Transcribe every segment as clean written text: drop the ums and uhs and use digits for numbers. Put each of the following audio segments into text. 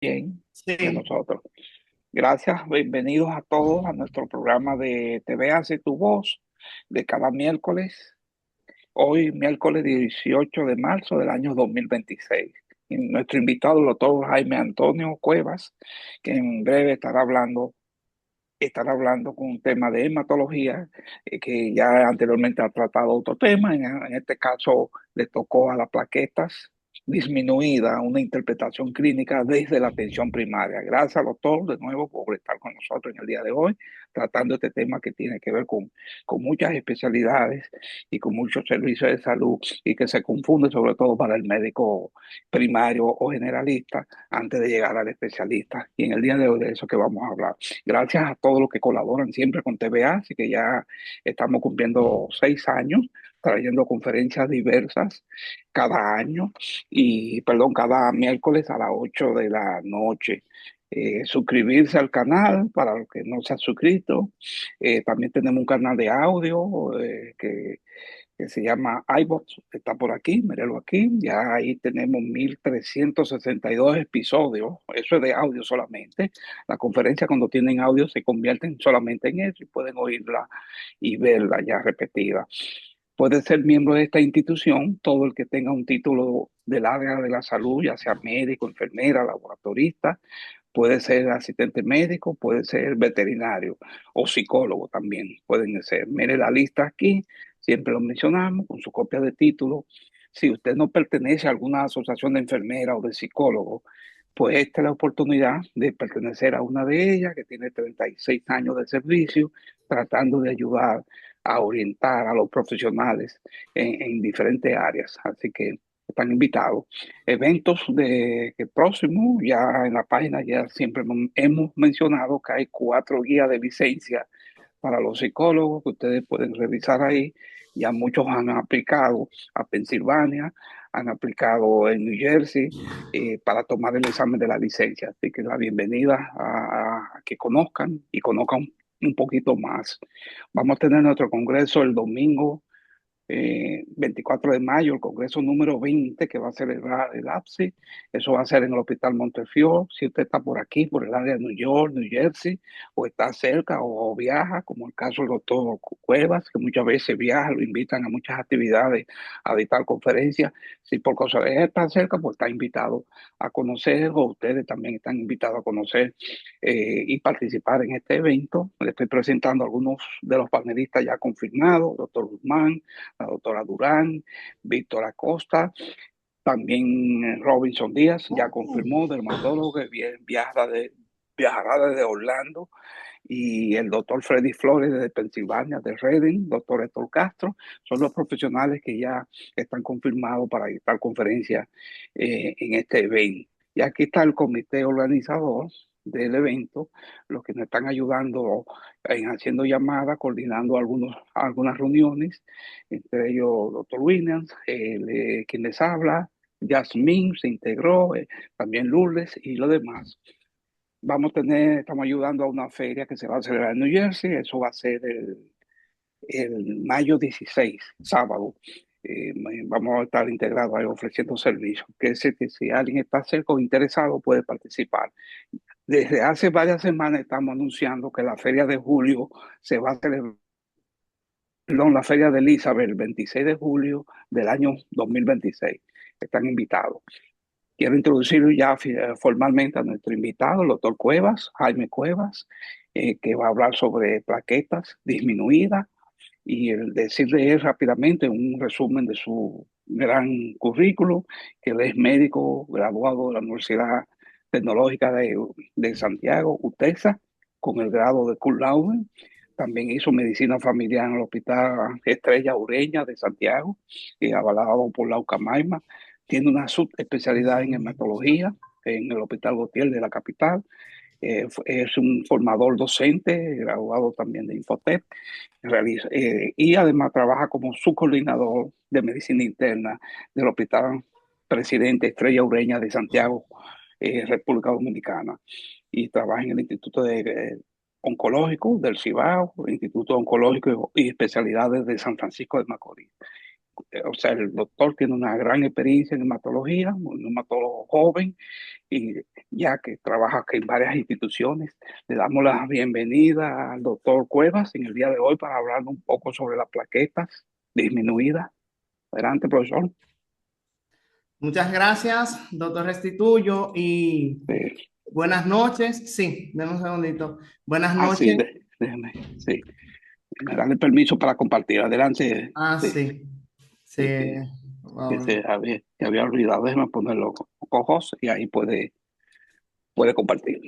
Bien, de Sí, nosotros. Gracias, bienvenidos a todos a nuestro programa de TV Hace tu Voz de cada miércoles. Hoy, miércoles 18 de marzo del año 2026. Y nuestro invitado, el doctor Jaime Antonio Cuevas, que en breve estará hablando con un tema de hematología, que ya anteriormente ha tratado otro tema. En este caso, le tocó a las plaquetas disminuida, una interpretación clínica desde la atención primaria. Gracias, doctor, de nuevo por estar con nosotros en el día de hoy, tratando este tema que tiene que ver con muchas especialidades y con muchos servicios de salud y que se confunde sobre todo para el médico primario o generalista antes de llegar al especialista. Y en el día de hoy de eso que vamos a hablar. Gracias a todos los que colaboran siempre con TVA, así que ya estamos cumpliendo 6 años trayendo conferencias diversas cada año y, perdón, cada miércoles a las 8 de la noche. Suscribirse al canal para los que no se han suscrito. También tenemos un canal de audio que se llama iVoox, está por aquí, míralo aquí, ya ahí tenemos 1362 episodios, eso es de audio solamente. La conferencia cuando tienen audio se convierten solamente en eso y pueden oírla y verla ya repetida. Puede ser miembro de esta institución todo el que tenga un título del área de la salud, ya sea médico, enfermera, laboratorista, puede ser asistente médico, puede ser veterinario o psicólogo también, pueden ser. Mire la lista aquí, siempre lo mencionamos con su copia de título. Si usted no pertenece a alguna asociación de enfermera o de psicólogo, pues esta es la oportunidad de pertenecer a una de ellas que tiene 36 años de servicio, tratando de ayudar a orientar a los profesionales en diferentes áreas. Así que están invitados. Eventos de que próximo, ya en la página ya siempre hemos mencionado que hay 4 guías de licencia para los psicólogos que ustedes pueden revisar ahí. Ya muchos han aplicado a Pensilvania, han aplicado en New Jersey para tomar el examen de la licencia. Así que la bienvenida a que conozcan y conozcan un poquito más. Vamos a tener nuestro congreso el domingo 24 de mayo, el Congreso número 20 que va a celebrar el APSI. Eso va a ser en el Hospital Montefiore. Si usted está por aquí, por el área de New York, New Jersey, o está cerca o viaja, como el caso del doctor Cuevas, que muchas veces viaja, lo invitan a muchas actividades, a dictar conferencias. Si por cosa de estar cerca, pues está invitado a conocer, o ustedes también están invitados a conocer y participar en este evento. Le estoy presentando a algunos de los panelistas ya confirmados, doctor Guzmán, la doctora Durán, Víctor Acosta, también Robinson Díaz ya confirmó, dermatólogo que viajará desde Orlando, y el doctor Freddy Flores desde Pensilvania, de Reading, doctor Héctor Castro, son los profesionales que ya están confirmados para dictar conferencias en este evento. Y aquí está el comité organizador del evento, los que nos están ayudando en haciendo llamadas, coordinando algunas reuniones, entre ellos doctor Williams, quien les habla, Jasmine se integró, también Lourdes y lo demás. Estamos ayudando a una feria que se va a celebrar en New Jersey, eso va a ser el mayo 16 sábado. Vamos a estar integrados ahí ofreciendo servicios, que si alguien está cerca o interesado puede participar. Desde hace varias semanas estamos anunciando que la feria de julio se va a celebrar, perdón, la feria de Elizabeth el 26 de julio del año 2026. Están invitados. Quiero introducir ya formalmente a nuestro invitado, el doctor Cuevas, Jaime Cuevas, que va a hablar sobre plaquetas disminuidas y el decirle él rápidamente un resumen de su gran currículo, que él es médico graduado de la Universidad Tecnológica de Santiago, UTESA, con el grado de cum laude. También hizo medicina familiar en el Hospital Estrella Ureña de Santiago, y avalado por la UCAMAIMA. Tiene una subespecialidad en hematología en el Hospital Gautier de la capital. Es un formador docente, graduado también de Infotep, y además trabaja como subcoordinador de medicina interna del Hospital Presidente Estrella Ureña de Santiago, República Dominicana, y trabaja en el Instituto Oncológico del Cibao, el Instituto Oncológico y Especialidades de San Francisco de Macorís. o sea, el doctor tiene una gran experiencia en hematología, un hematólogo joven, y ya que trabaja aquí en varias instituciones. Le damos la bienvenida al doctor Cuevas en el día de hoy para hablar un poco sobre las plaquetas disminuidas. Adelante, profesor. Muchas gracias, doctor Restituyo, y Eh, buenas noches. Sí, denme un segundito. Buenas así, noches. déjeme, sí, me darle permiso para compartir. Adelante, Ah, sí, sí. Sí, sí, que se había olvidado. Déjeme ponerlo con ojos y ahí puede compartir.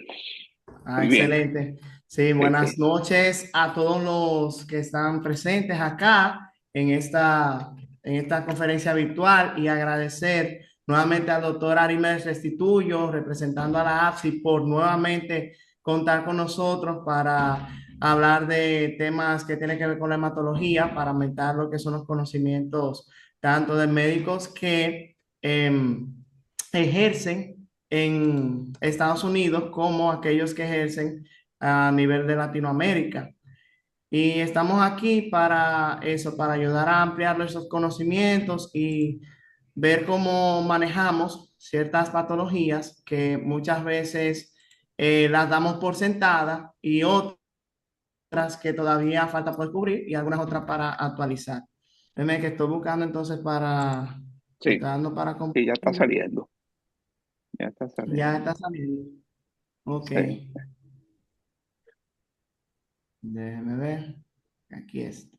Muy bien. excelente. Sí, buenas Este, noches a todos los que están presentes acá en esta conferencia virtual y agradecer nuevamente al doctor Arimes Restituyo, representando a la APSI, por nuevamente contar con nosotros para hablar de temas que tienen que ver con la hematología, para aumentar lo que son los conocimientos tanto de médicos que ejercen en Estados Unidos como aquellos que ejercen a nivel de Latinoamérica. Y estamos aquí para eso, para ayudar a ampliar nuestros conocimientos y ver cómo manejamos ciertas patologías que muchas veces las damos por sentada y otras que todavía falta por cubrir y algunas otras para actualizar. Déjame que estoy buscando entonces me sí, está dando para sí, ya está compartir. saliendo. Ya está Ya saliendo. está saliendo. Ok. Sí. Déjeme ver. Aquí está.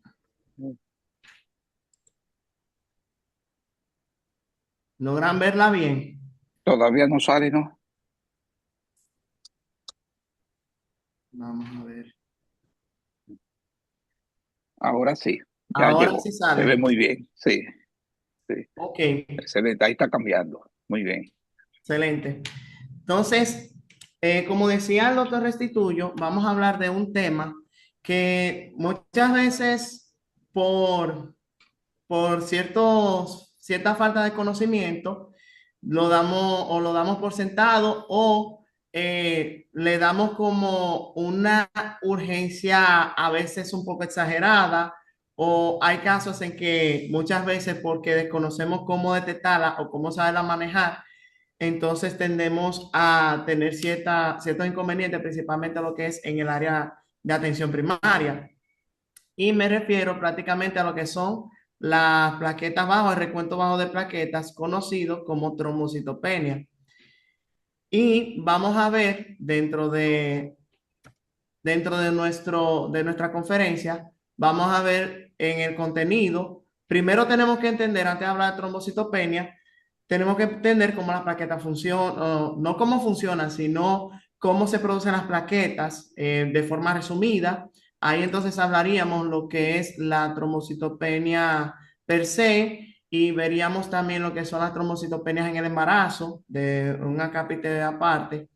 ¿Logran verla bien? Todavía no sale, ¿no? Vamos a ver. Ahora sí, ya Ahora sí llegó. Se ve sale. muy bien. Sí, sí. Ok, Excelente. Ahí está cambiando. Muy bien. excelente. Entonces, como decía el doctor Restituyo, vamos a hablar de un tema que muchas veces por cierta falta de conocimiento, lo damos por sentado o le damos como una urgencia a veces un poco exagerada, o hay casos en que muchas veces porque desconocemos cómo detectarla o cómo saberla manejar, entonces tendemos a tener ciertos inconvenientes, principalmente lo que es en el área de atención primaria. Y me refiero prácticamente a lo que son las plaquetas bajo, el recuento bajo de plaquetas, conocido como trombocitopenia. Y vamos a ver dentro de nuestra conferencia, vamos a ver en el contenido. Primero tenemos que entender, antes de hablar de trombocitopenia, tenemos que entender cómo las plaquetas funcionan, no cómo funcionan, sino cómo se producen las plaquetas de forma resumida. Ahí entonces hablaríamos lo que es la trombocitopenia per se y veríamos también lo que son las trombocitopenias en el embarazo, de un acápite aparte.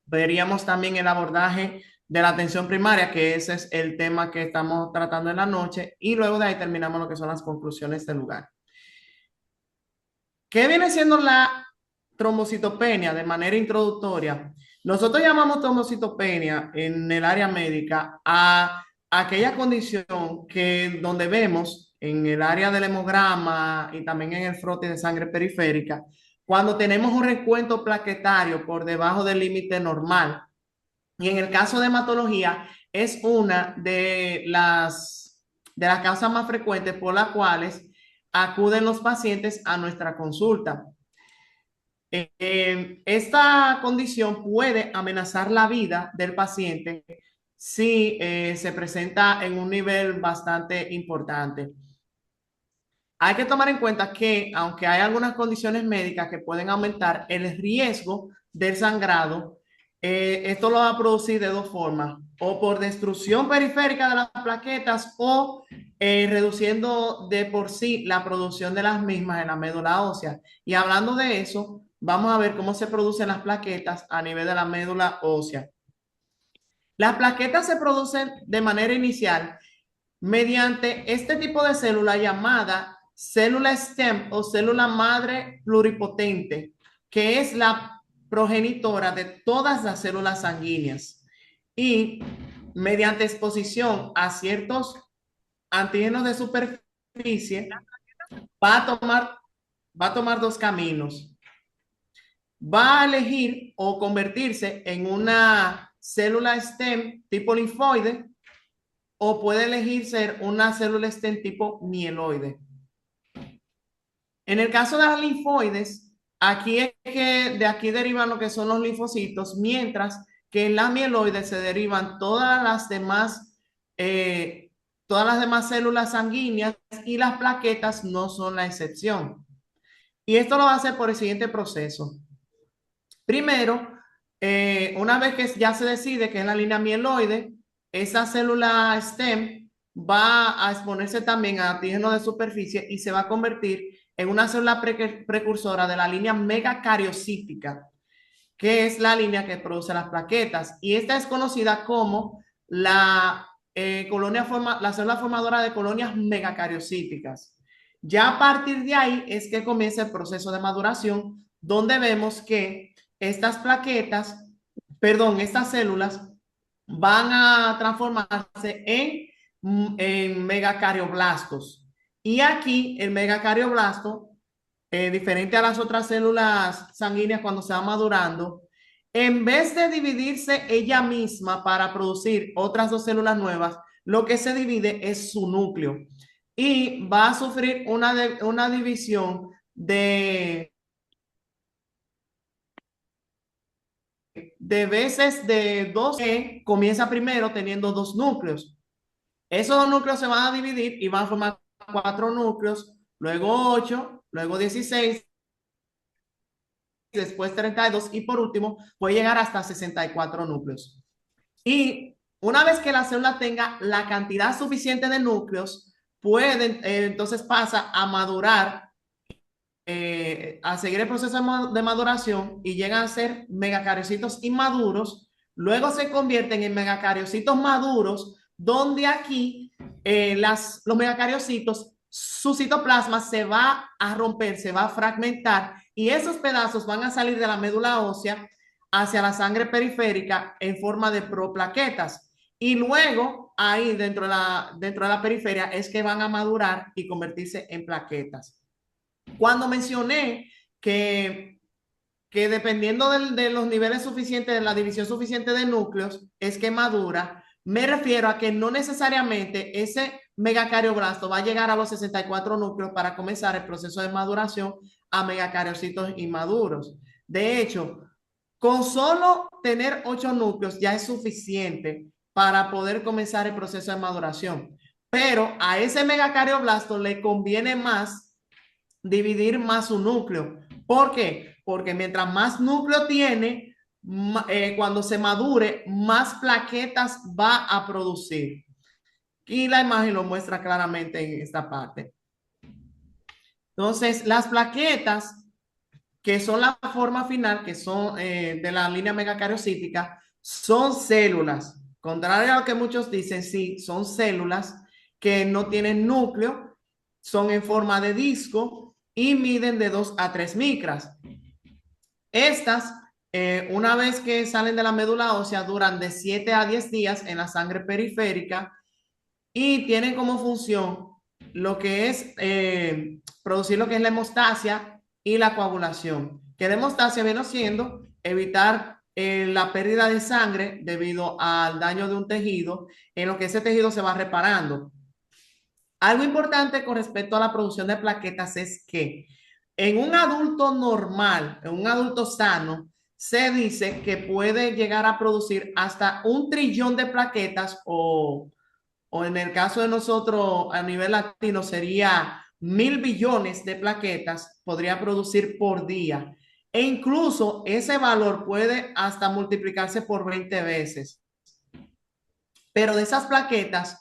Veríamos también el abordaje de la atención primaria, que ese es el tema que estamos tratando en la noche, y luego de ahí terminamos lo que son las conclusiones del lugar. ¿Qué viene siendo la trombocitopenia de manera introductoria? Nosotros llamamos trombocitopenia en el área médica a aquella condición que donde vemos en el área del hemograma y también en el frote de sangre periférica, cuando tenemos un recuento plaquetario por debajo del límite normal. Y en el caso de hematología, es una de las causas más frecuentes por las cuales acuden los pacientes a nuestra consulta. Esta condición puede amenazar la vida del paciente si se presenta en un nivel bastante importante. Hay que tomar en cuenta que, aunque hay algunas condiciones médicas que pueden aumentar el riesgo del sangrado, esto lo va a producir de dos formas: o por destrucción periférica de las plaquetas o reduciendo de por sí la producción de las mismas en la médula ósea. Y hablando de eso, vamos a ver cómo se producen las plaquetas a nivel de la médula ósea. Las plaquetas se producen de manera inicial mediante este tipo de célula llamada célula stem o célula madre pluripotente, que es la progenitora de todas las células sanguíneas. Y mediante exposición a ciertos antígenos de superficie, va a tomar, va a tomar dos caminos. Va a elegir o convertirse en una célula stem tipo linfoide o puede elegir ser una célula stem tipo mieloide. En el caso de las linfoides, aquí es que de aquí derivan lo que son los linfocitos, mientras que en la mieloide se derivan eh, todas las demás células sanguíneas y las plaquetas no son la excepción. Y esto lo va a hacer por el siguiente proceso. Primero, una vez que ya se decide que es la línea mieloide, esa célula stem va a exponerse también a antígeno de superficie y se va a convertir en una célula precursora de la línea megacariocítica, que es la línea que produce las plaquetas. Y esta es conocida como la célula formadora de colonias megacariocíticas. Ya a partir de ahí es que comienza el proceso de maduración, donde vemos que estas plaquetas, perdón, estas células van a transformarse en megacardioblastos. Y aquí el megacardioblasto, diferente a las otras células sanguíneas cuando se va madurando, en vez de dividirse ella misma para producir otras dos células nuevas, lo que se divide es su núcleo y va a sufrir una división de veces de dos que comienza primero teniendo dos núcleos. Esos dos núcleos se van a dividir y van a formar cuatro núcleos, luego 8, luego 16, después 32 y por último puede llegar hasta 64 núcleos. Y una vez que la célula tenga la cantidad suficiente de núcleos, entonces pasa a madurar, a seguir el proceso de maduración y llegan a ser megacariocitos inmaduros. Luego se convierten en megacariocitos maduros, donde aquí los megacariocitos, su citoplasma se va a romper, se va a fragmentar y esos pedazos van a salir de la médula ósea hacia la sangre periférica en forma de proplaquetas. Y luego ahí dentro de la periferia es que van a madurar y convertirse en plaquetas. Cuando mencioné que dependiendo de los niveles suficientes, de la división suficiente de núcleos, es que madura, me refiero a que no necesariamente ese megacardioblasto va a llegar a los 64 núcleos para comenzar el proceso de maduración a megacariocitos inmaduros. De hecho, con solo tener 8 núcleos ya es suficiente para poder comenzar el proceso de maduración. Pero a ese megacardioblasto le conviene más dividir más su núcleo. ¿Por qué? Porque mientras más núcleo tiene, cuando se madure, más plaquetas va a producir. Y la imagen lo muestra claramente en esta parte. Entonces, las plaquetas, que son la forma final, que son de la línea megacariocítica, son células. Contrario a lo que muchos dicen, sí, son células que no tienen núcleo, son en forma de disco y miden de 2 a 3 micras. Estas, una vez que salen de la médula ósea, duran de 7 a 10 días en la sangre periférica y tienen como función lo que es producir lo que es la hemostasia y la coagulación. Que la hemostasia viene siendo evitar la pérdida de sangre debido al daño de un tejido, en lo que ese tejido se va reparando. Algo importante con respecto a la producción de plaquetas es que en un adulto normal, en un adulto sano, se dice que puede llegar a producir hasta 1 trillón de plaquetas o en el caso de nosotros a nivel latino sería 1.000 billones de plaquetas podría producir por día. E incluso ese valor puede hasta multiplicarse por 20 veces. Pero de esas plaquetas,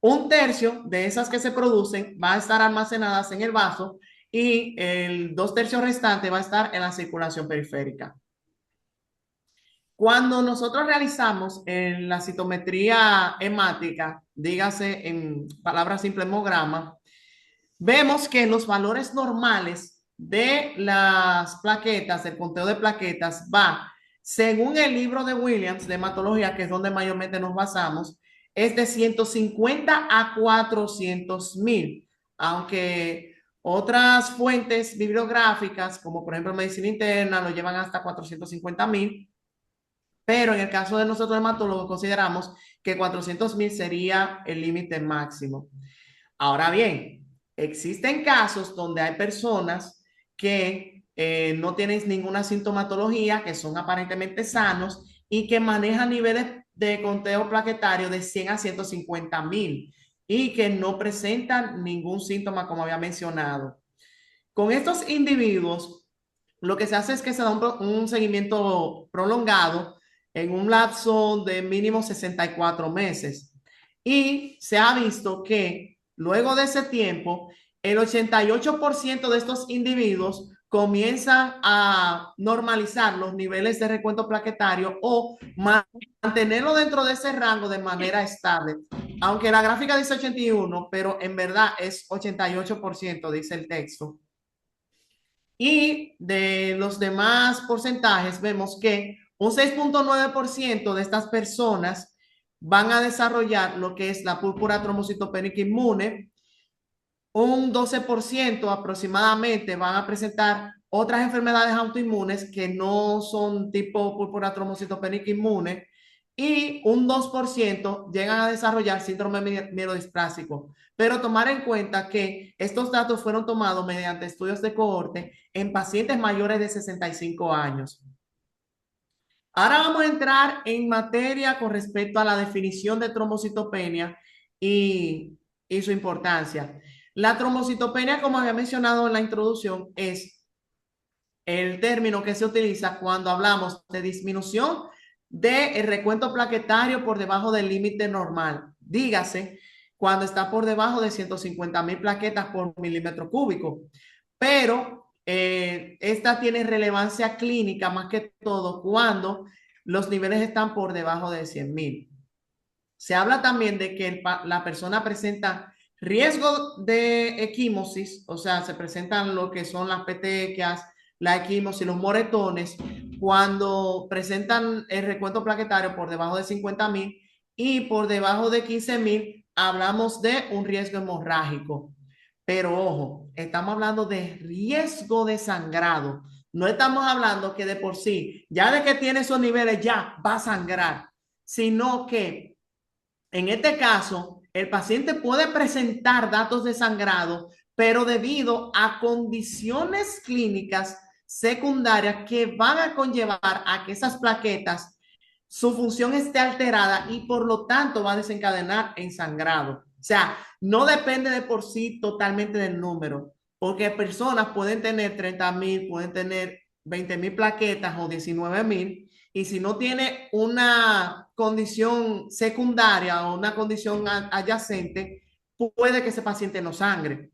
1/3 de esas que se producen va a estar almacenadas en el vaso y el 2/3 restante va a estar en la circulación periférica. Cuando nosotros realizamos la citometría hemática, dígase en palabras simple hemograma, vemos que los valores normales de las plaquetas, el conteo de plaquetas va, según el libro de Williams de hematología, que es donde mayormente nos basamos, es de 150 a 400.000, aunque Otras fuentes bibliográficas, como por ejemplo medicina interna, lo llevan hasta 450.000, pero en el caso de nosotros hematólogos consideramos que 400.000 sería el límite máximo. Ahora bien, existen casos donde hay personas que no tienen ninguna sintomatología, que son aparentemente sanos y que manejan niveles de conteo plaquetario de 100 a 150.000 y que no presentan ningún síntoma, como había mencionado. Con estos individuos, lo que se hace es que se da un seguimiento prolongado en un lapso de mínimo 64 meses. Y se ha visto que luego de ese tiempo, el 88% de estos individuos comienzan a normalizar los niveles de recuento plaquetario o mantenerlo dentro de ese rango de manera estable. Aunque la gráfica dice 81, pero en verdad es 88%, dice el texto. Y de los demás porcentajes, vemos que un 6.9% de estas personas van a desarrollar lo que es la púrpura trombocitopénica inmune, un 12% aproximadamente van a presentar otras enfermedades autoinmunes que no son tipo púrpura trombocitopénica inmune y un 2% llegan a desarrollar síndrome mielodisplásico. Pero tomar en cuenta que estos datos fueron tomados mediante estudios de cohorte en pacientes mayores de 65 años. Ahora vamos a entrar en materia con respecto a la definición de trombocitopenia y su importancia. La trombocitopenia, como había mencionado en la introducción, es el término que se utiliza cuando hablamos de disminución del recuento plaquetario por debajo del límite normal. Dígase, cuando está por debajo de 150.000 plaquetas por milímetro cúbico. Pero esta tiene relevancia clínica más que todo cuando los niveles están por debajo de 100.000. Se habla también de que la persona presenta riesgo de equimosis, o sea, se presentan lo que son las petequias, la equimosis, los moretones, cuando presentan el recuento plaquetario por debajo de 50.000 y por debajo de 15.000, hablamos de un riesgo hemorrágico. Pero ojo, estamos hablando de riesgo de sangrado. No estamos hablando que de por sí, ya de que tiene esos niveles, ya va a sangrar, sino que en este caso, el paciente puede presentar datos de sangrado, pero debido a condiciones clínicas secundarias que van a conllevar a que esas plaquetas, su función esté alterada y por lo tanto va a desencadenar en sangrado. O sea, no depende de por sí totalmente del número, porque personas pueden tener 30.000, pueden tener 20.000 plaquetas o 19.000, y si no tiene una condición secundaria o una condición adyacente, puede que ese paciente no sangre.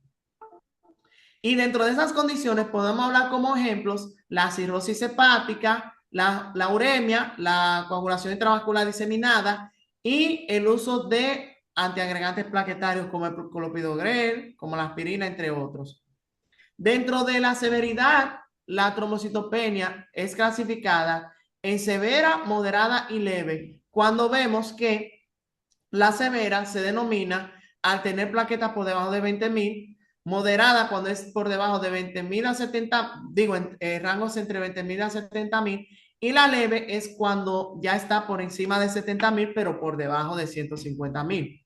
Y dentro de esas condiciones podemos hablar como ejemplos la cirrosis hepática, la uremia, la coagulación intravascular diseminada y el uso de antiagregantes plaquetarios como el clopidogrel, como la aspirina, entre otros. Dentro de la severidad, la trombocitopenia es clasificada en severa, moderada y leve, cuando vemos que la severa se denomina al tener plaquetas por debajo de 20.000, moderada cuando es por debajo de 20.000 a 70, digo, en rangos entre 20.000 a 70.000, y la leve es cuando ya está por encima de 70.000, pero por debajo de 150.000.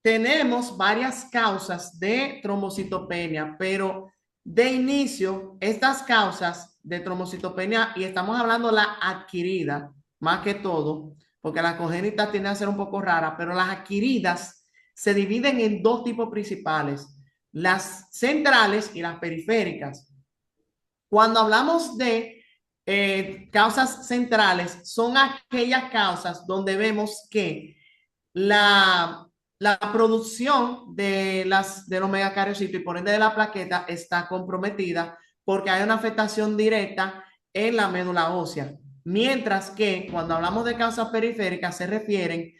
Tenemos varias causas de trombocitopenia, pero de inicio, estas causas de trombocitopenia, y estamos hablando la adquirida, más que todo, porque la congénita tiende a ser un poco rara, pero las adquiridas se dividen en dos tipos principales, las centrales y las periféricas. Cuando hablamos de causas centrales, son aquellas causas donde vemos que la producción del omega cariocito y por ende de la plaqueta está comprometida porque hay una afectación directa en la médula ósea. Mientras que cuando hablamos de causas periféricas se refieren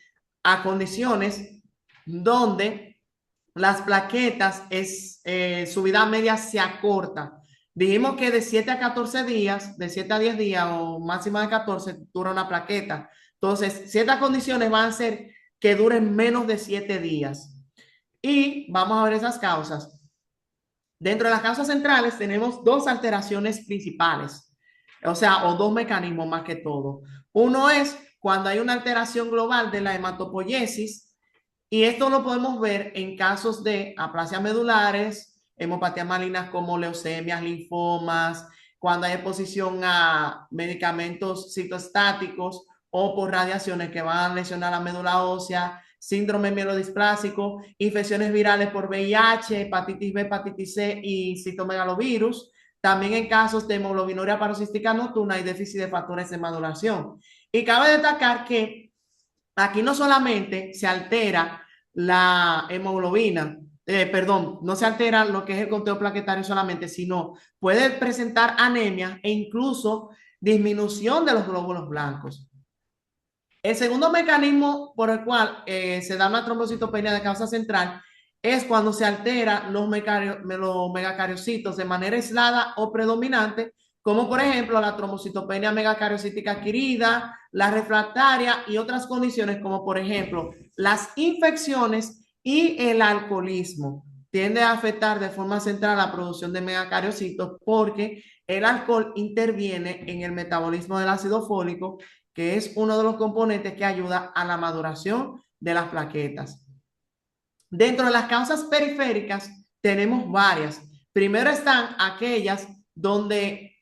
a condiciones donde las plaquetas su vida media se acorta. Dijimos que de 7 a 14 días, de 7 a 10 días o máximo de 14 dura una plaqueta. Entonces, ciertas condiciones van a ser que duren menos de 7 días. Y vamos a ver esas causas. Dentro de las causas centrales tenemos dos alteraciones principales, o sea, o dos mecanismos más que todo. Uno es cuando hay una alteración global de la hematopoiesis, y esto lo podemos ver en casos de aplasias medulares, hemopatías malignas como leucemias, linfomas, cuando hay exposición a medicamentos citostáticos o por radiaciones que van a lesionar la médula ósea, síndrome mielodisplásico, infecciones virales por VIH, hepatitis B, hepatitis C y citomegalovirus. También en casos de hemoglobinuria paroxística nocturna y déficit de factores de maduración. Y cabe destacar que aquí no solamente se altera la hemoglobina, perdón, no se altera lo que es el conteo plaquetario solamente, sino puede presentar anemia e incluso disminución de los glóbulos blancos. El segundo mecanismo por el cual se da una trombocitopenia de causa central es cuando se alteran los megacariocitos de manera aislada o predominante, como por ejemplo la trombocitopenia megacariocítica adquirida, la refractaria y otras condiciones como por ejemplo las infecciones y el alcoholismo. Tiende a afectar de forma central la producción de megacariocitos porque el alcohol interviene en el metabolismo del ácido fólico, que es uno de los componentes que ayuda a la maduración de las plaquetas. Dentro de las causas periféricas tenemos varias. Primero están aquellas donde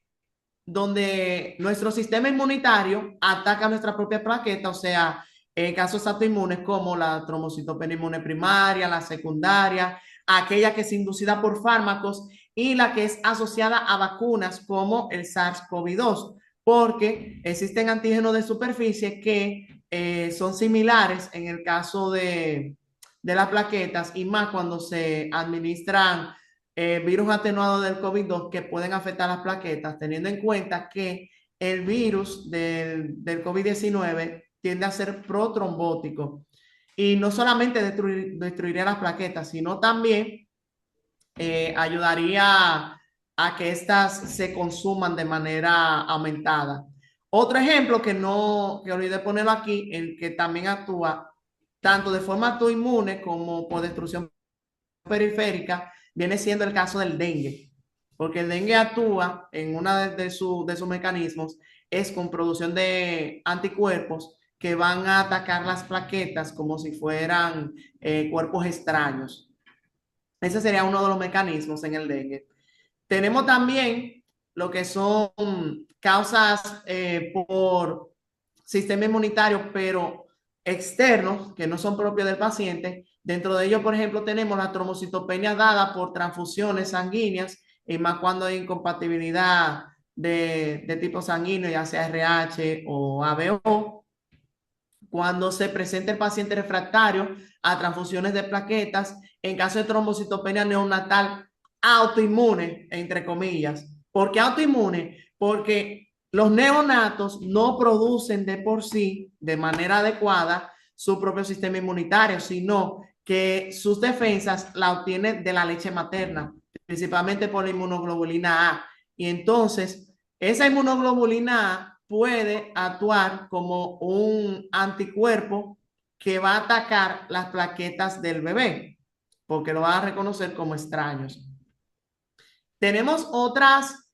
nuestro sistema inmunitario ataca nuestra propia plaqueta, o sea, en casos autoinmunes como la trombocitopenia inmune primaria, la secundaria, aquella que es inducida por fármacos y la que es asociada a vacunas como el SARS-CoV-2, porque existen antígenos de superficie que son similares en el caso de las plaquetas y más cuando se administran virus atenuados del COVID-2 que pueden afectar las plaquetas, teniendo en cuenta que el virus del COVID-19 tiende a ser protrombótico y no solamente destruiría las plaquetas, sino también ayudaría a que éstas se consuman de manera aumentada. Otro ejemplo que olvidé ponerlo aquí, el que también actúa tanto de forma autoinmune como por destrucción periférica, viene siendo el caso del dengue, porque el dengue actúa en uno de sus mecanismos, es con producción de anticuerpos que van a atacar las plaquetas como si fueran cuerpos extraños. Ese sería uno de los mecanismos en el dengue. Tenemos también lo que son causas por sistema inmunitario, pero externos, que no son propios del paciente. Dentro de ellos, por ejemplo, tenemos la trombocitopenia dada por transfusiones sanguíneas, y más cuando hay incompatibilidad de tipo sanguíneo, ya sea RH o ABO. Cuando se presenta el paciente refractario a transfusiones de plaquetas, en caso de trombocitopenia neonatal autoinmune, entre comillas. ¿Por qué autoinmune? Porque los neonatos no producen de por sí, de manera adecuada, su propio sistema inmunitario, sino que sus defensas la obtienen de la leche materna, principalmente por la inmunoglobulina A. Y entonces, esa inmunoglobulina A puede actuar como un anticuerpo que va a atacar las plaquetas del bebé, porque lo va a reconocer como extraños. Tenemos otras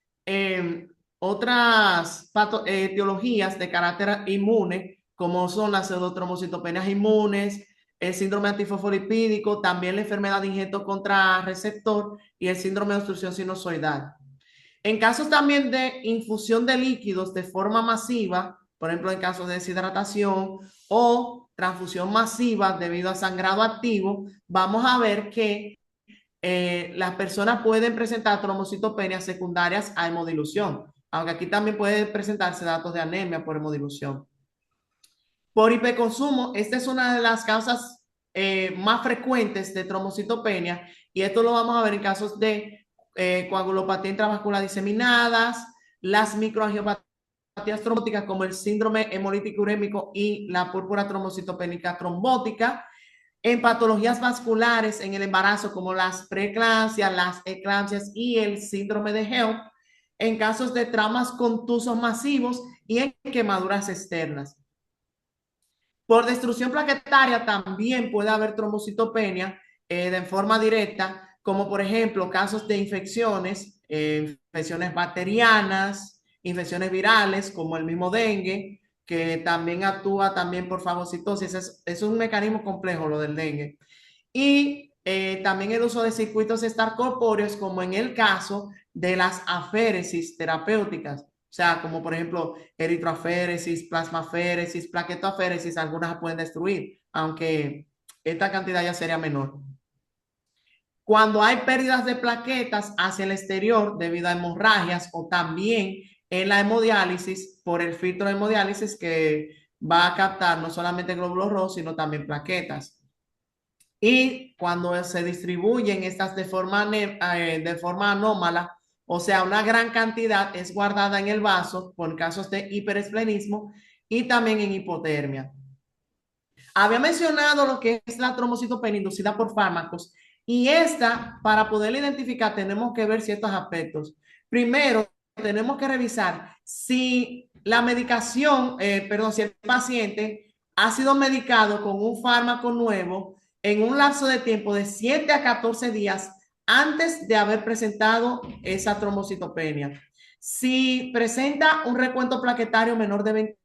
etiologías de carácter inmune, como son las pseudotrombocitopenias inmunes, el síndrome antifosfolipídico, también la enfermedad de injeto contra receptor y el síndrome de obstrucción sinusoidal. En casos también de infusión de líquidos de forma masiva, por ejemplo, en casos de deshidratación o transfusión masiva debido a sangrado activo, vamos a ver que las personas pueden presentar trombocitopenias secundarias a hemodilución, aunque aquí también puede presentarse datos de anemia por hemodilución. Por hiperconsumo, esta es una de las causas más frecuentes de trombocitopenia y esto lo vamos a ver en casos de coagulopatía intravascular diseminadas, las microangiopatías trombóticas como el síndrome hemolítico urémico y la púrpura trombocitopénica trombótica, en patologías vasculares en el embarazo como las preeclampsias, las eclampsias y el síndrome de HELP, en casos de traumas contusos masivos y en quemaduras externas. Por destrucción plaquetaria también puede haber trombocitopenia de forma directa, como por ejemplo casos de infecciones, infecciones bacterianas, infecciones virales, como el mismo dengue, que también actúa también por fagocitosis. Es un mecanismo complejo lo del dengue. Y también el uso de circuitos extracorpóreos, como en el caso de las aféresis terapéuticas. O sea, como por ejemplo eritroaféresis, plasmaféresis, plaquetoaféresis, algunas pueden destruir, aunque esta cantidad ya sería menor. Cuando hay pérdidas de plaquetas hacia el exterior debido a hemorragias o también en la hemodiálisis por el filtro de hemodiálisis que va a captar no solamente glóbulos rojos, sino también plaquetas. Y cuando se distribuyen estas de forma anómala, o sea, una gran cantidad es guardada en el vaso por casos de hiperesplenismo y también en hipotermia. Había mencionado lo que es la trombocitopenia inducida por fármacos y esta, para poder identificar, tenemos que ver ciertos aspectos. Primero, tenemos que revisar si la medicación, perdón, si el paciente ha sido medicado con un fármaco nuevo en un lapso de tiempo de 7 a 14 días antes de haber presentado esa trombocitopenia. Si presenta un recuento plaquetario menor de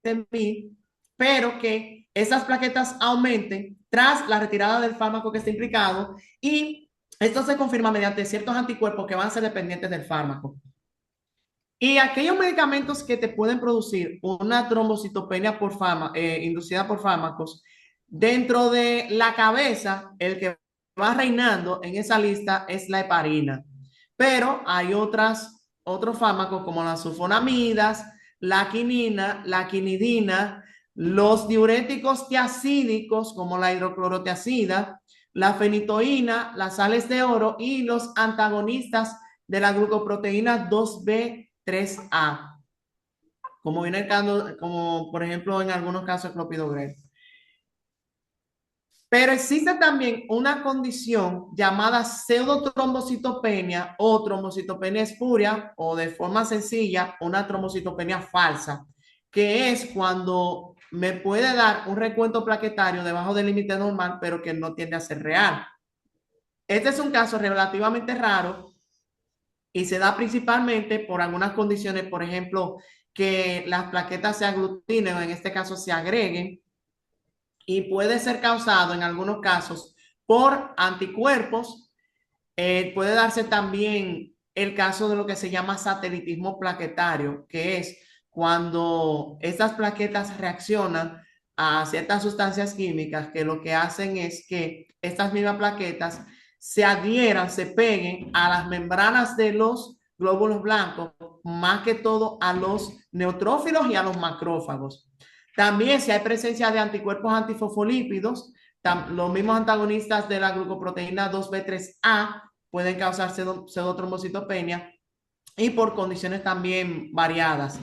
20.000, pero que esas plaquetas aumenten tras la retirada del fármaco que está implicado y esto se confirma mediante ciertos anticuerpos que van a ser dependientes del fármaco. Y aquellos medicamentos que te pueden producir una trombocitopenia inducida por fármacos, dentro de la cabeza, el que va reinando en esa lista es la heparina. Pero hay otros fármacos como las sulfonamidas, la quinina, la quinidina, los diuréticos tiacídicos como la hidroclorotiazida, la fenitoína, las sales de oro y los antagonistas de la glucoproteína 2B3A, como por ejemplo en algunos casos clopidogrel. Pero existe también una condición llamada pseudotrombocitopenia o trombocitopenia espuria o de forma sencilla una trombocitopenia falsa, que es cuando me puede dar un recuento plaquetario debajo del límite normal, pero que no tiende a ser real. Este es un caso relativamente raro y se da principalmente por algunas condiciones, por ejemplo, que las plaquetas se aglutinen o en este caso se agreguen y puede ser causado en algunos casos por anticuerpos. Puede darse también el caso de lo que se llama satelitismo plaquetario, que es cuando estas plaquetas reaccionan a ciertas sustancias químicas que lo que hacen es que estas mismas plaquetas se adhieran, se peguen a las membranas de los glóbulos blancos, más que todo a los neutrófilos y a los macrófagos. También si hay presencia de anticuerpos antifosfolípidos, los mismos antagonistas de la glucoproteína 2B3A pueden causar pseudotrombocitopenia y por condiciones también variadas.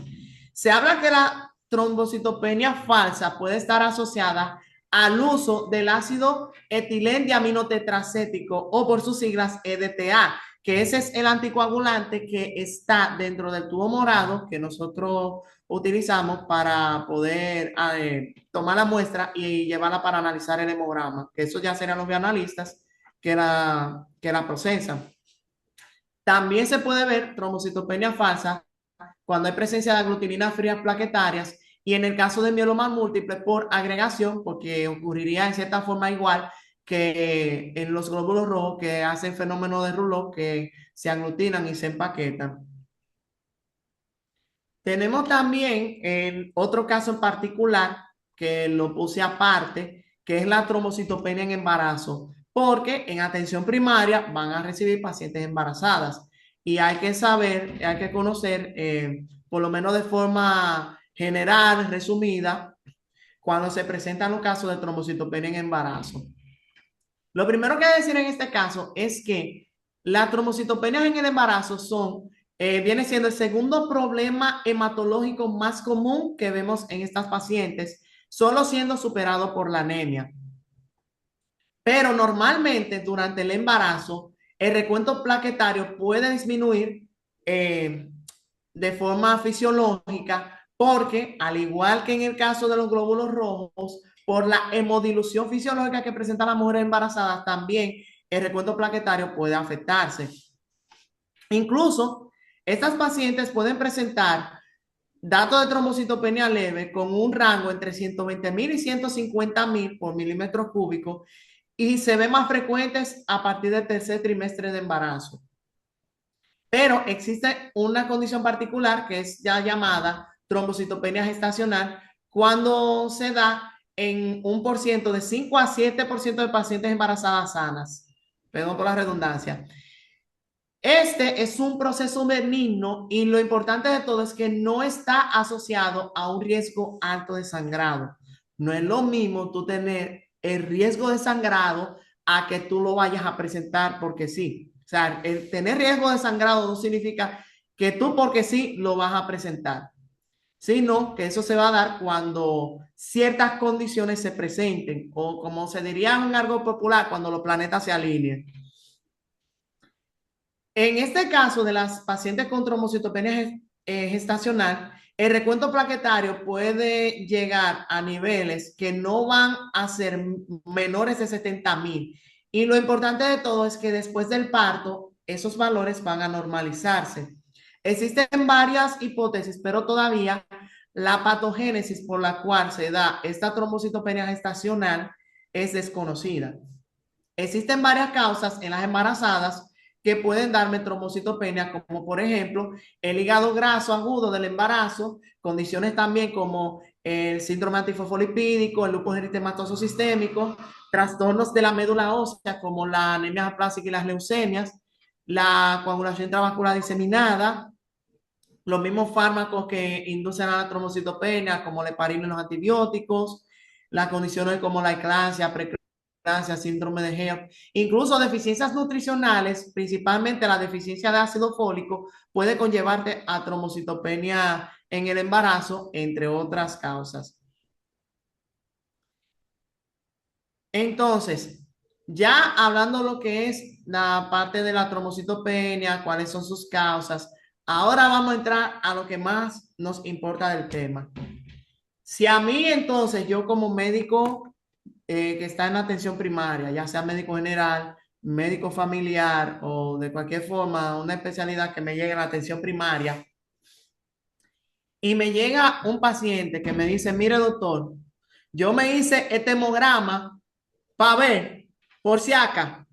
Se habla que la trombocitopenia falsa puede estar asociada al uso del ácido etilendiaminotetracético o por sus siglas EDTA, que ese es el anticoagulante que está dentro del tubo morado que nosotros utilizamos para poder tomar la muestra y llevarla para analizar el hemograma, que eso ya serían los bioanalistas que la procesan. También se puede ver trombocitopenia falsa cuando hay presencia de aglutininas frías plaquetarias y en el caso de mieloma múltiple por agregación, porque ocurriría en cierta forma igual que en los glóbulos rojos que hacen fenómeno de Rouleau, que se aglutinan y se empaquetan. Tenemos también en otro caso en particular, que lo puse aparte, que es la trombocitopenia en embarazo, porque en atención primaria van a recibir pacientes embarazadas y hay que saber, hay que conocer, por lo menos de forma general, resumida, cuando se presentan los casos de trombocitopenia en embarazo. Lo primero que hay que decir en este caso es que las trombocitopenias en el embarazo viene siendo el segundo problema hematológico más común que vemos en estas pacientes, solo siendo superado por la anemia. Pero normalmente durante el embarazo, el recuento plaquetario puede disminuir de forma fisiológica porque, al igual que en el caso de los glóbulos rojos, por la hemodilución fisiológica que presentan las mujeres embarazadas, también el recuento plaquetario puede afectarse. Incluso, estas pacientes pueden presentar datos de trombocitopenia leve con un rango entre 120.000 y 150.000 por milímetro cúbico y se ven más frecuentes a partir del tercer trimestre de embarazo. Pero existe una condición particular que es ya llamada trombocitopenia gestacional cuando se da en un por ciento de 5 a 7% de pacientes embarazadas sanas. Perdón por la redundancia. Este es un proceso benigno y lo importante de todo es que no está asociado a un riesgo alto de sangrado. No es lo mismo tú tener el riesgo de sangrado a que tú lo vayas a presentar porque sí. O sea, el tener riesgo de sangrado no significa que tú porque sí lo vas a presentar, sino que eso se va a dar cuando ciertas condiciones se presenten o como se diría en un argot popular, cuando los planetas se alineen. En este caso de las pacientes con trombocitopenia gestacional, el recuento plaquetario puede llegar a niveles que no van a ser menores de 70.000. Y lo importante de todo es que después del parto, esos valores van a normalizarse. Existen varias hipótesis, pero todavía la patogénesis por la cual se da esta trombocitopenia gestacional es desconocida. Existen varias causas en las embarazadas que pueden darme trombocitopenia, como por ejemplo el hígado graso agudo del embarazo, condiciones también como el síndrome antifosfolipídico, el lupus eritematoso sistémico, trastornos de la médula ósea como la anemia aplásica y las leucemias, la coagulación intravascular diseminada, los mismos fármacos que inducen a la trombocitopenia como la heparina y los antibióticos, las condiciones como la eclampsia, preeclampsia, síndrome de Geo, incluso deficiencias nutricionales, principalmente la deficiencia de ácido fólico, puede conllevarte a trombocitopenia en el embarazo, entre otras causas. Entonces, ya hablando lo que es la parte de la trombocitopenia, cuáles son sus causas, ahora vamos a entrar a lo que más nos importa del tema. Si a mí entonces, yo como médico que está en atención primaria, ya sea médico general, médico familiar o de cualquier forma, una especialidad que me llegue a la atención primaria, y me llega un paciente que me dice, mire doctor, yo me hice este hemograma para ver, por si acá,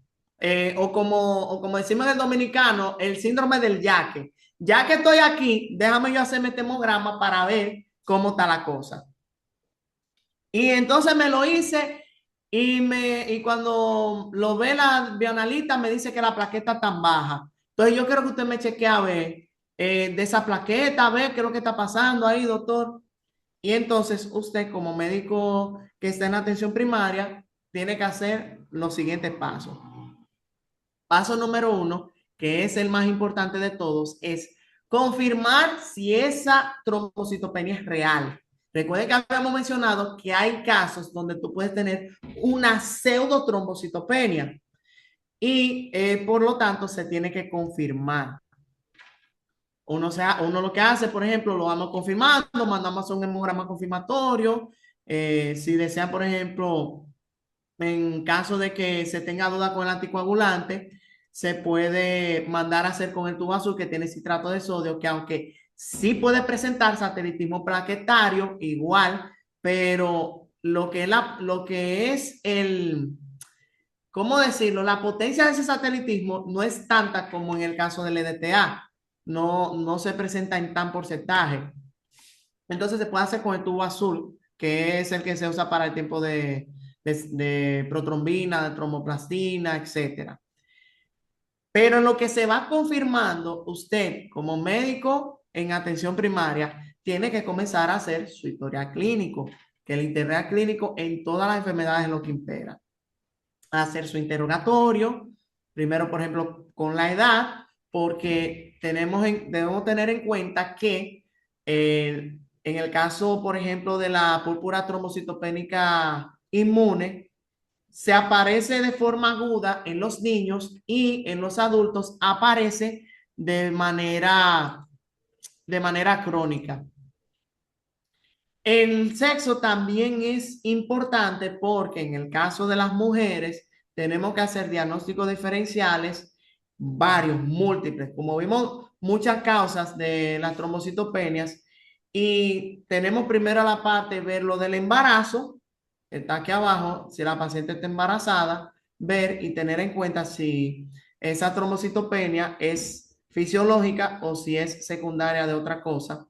o como decimos en el dominicano, el síndrome del yaque. Ya que estoy aquí, déjame yo hacerme este hemograma para ver cómo está la cosa. Y entonces me lo hice y cuando lo ve la bioanalista me dice que la plaqueta está tan baja. Entonces yo quiero que usted me chequee a ver de esa plaqueta, a ver qué es lo que está pasando ahí, doctor. Y entonces usted como médico que está en atención primaria tiene que hacer los siguientes pasos. Paso número 1, que es el más importante de todos, es confirmar si esa trombocitopenia es real. Recuerden que habíamos mencionado que hay casos donde tú puedes tener una pseudotrombocitopenia y por lo tanto se tiene que confirmar. Uno lo que hace, por ejemplo, lo vamos confirmando, mandamos un hemograma confirmatorio. Si desean, por ejemplo, en caso de que se tenga duda con el anticoagulante, se puede mandar a hacer con el tubo azul que tiene citrato de sodio, que aunque sí puede presentar satelitismo plaquetario, igual, pero lo que es el, ¿cómo decirlo? La potencia de ese satelitismo no es tanta como en el caso del EDTA. No se presenta en tan porcentaje. Entonces se puede hacer con el tubo azul, que es el que se usa para el tiempo de protrombina, de tromboplastina, etcétera. Pero en lo que se va confirmando, usted como médico en atención primaria tiene que comenzar a hacer su historial clínico, que el historial clínico en todas las enfermedades es lo que impera. Hacer su interrogatorio, primero, por ejemplo, con la edad, porque debemos tener en cuenta que en el caso, por ejemplo, de la púrpura trombocitopénica inmune, se aparece de forma aguda en los niños y en los adultos aparece de manera crónica. El sexo también es importante porque en el caso de las mujeres tenemos que hacer diagnósticos diferenciales, varios, múltiples. Como vimos, muchas causas de las trombocitopenias y tenemos primero la parte, ver lo del embarazo, está aquí abajo, si la paciente está embarazada, ver y tener en cuenta si esa trombocitopenia es fisiológica o si es secundaria de otra cosa.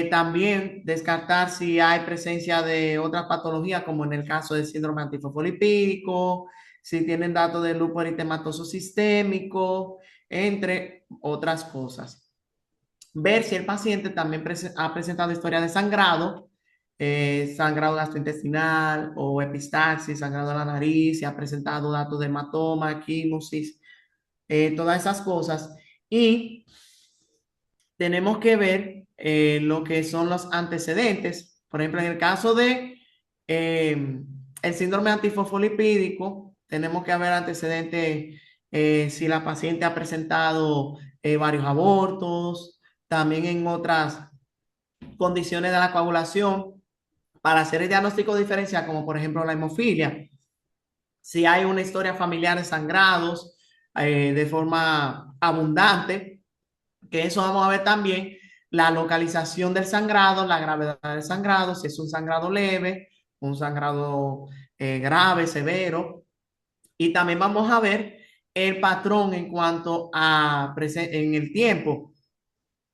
También descartar si hay presencia de otras patologías, como en el caso del síndrome antifosfolipídico, si tienen datos de lupus eritematoso sistémico, entre otras cosas. Ver si el paciente también ha presentado historia de sangrado, sangrado gastrointestinal o epistaxis, sangrado de la nariz, si ha presentado datos de hematoma, quimosis, todas esas cosas. Y tenemos que ver lo que son los antecedentes. Por ejemplo, en el caso de el síndrome antifosfolipídico, tenemos que ver antecedentes si la paciente ha presentado varios abortos, también en otras condiciones de la coagulación, para hacer el diagnóstico diferencial, como por ejemplo la hemofilia. Si hay una historia familiar de sangrados de forma abundante, que eso vamos a ver también la localización del sangrado, la gravedad del sangrado, si es un sangrado leve, un sangrado grave, severo. Y también vamos a ver el patrón en cuanto a en el tiempo.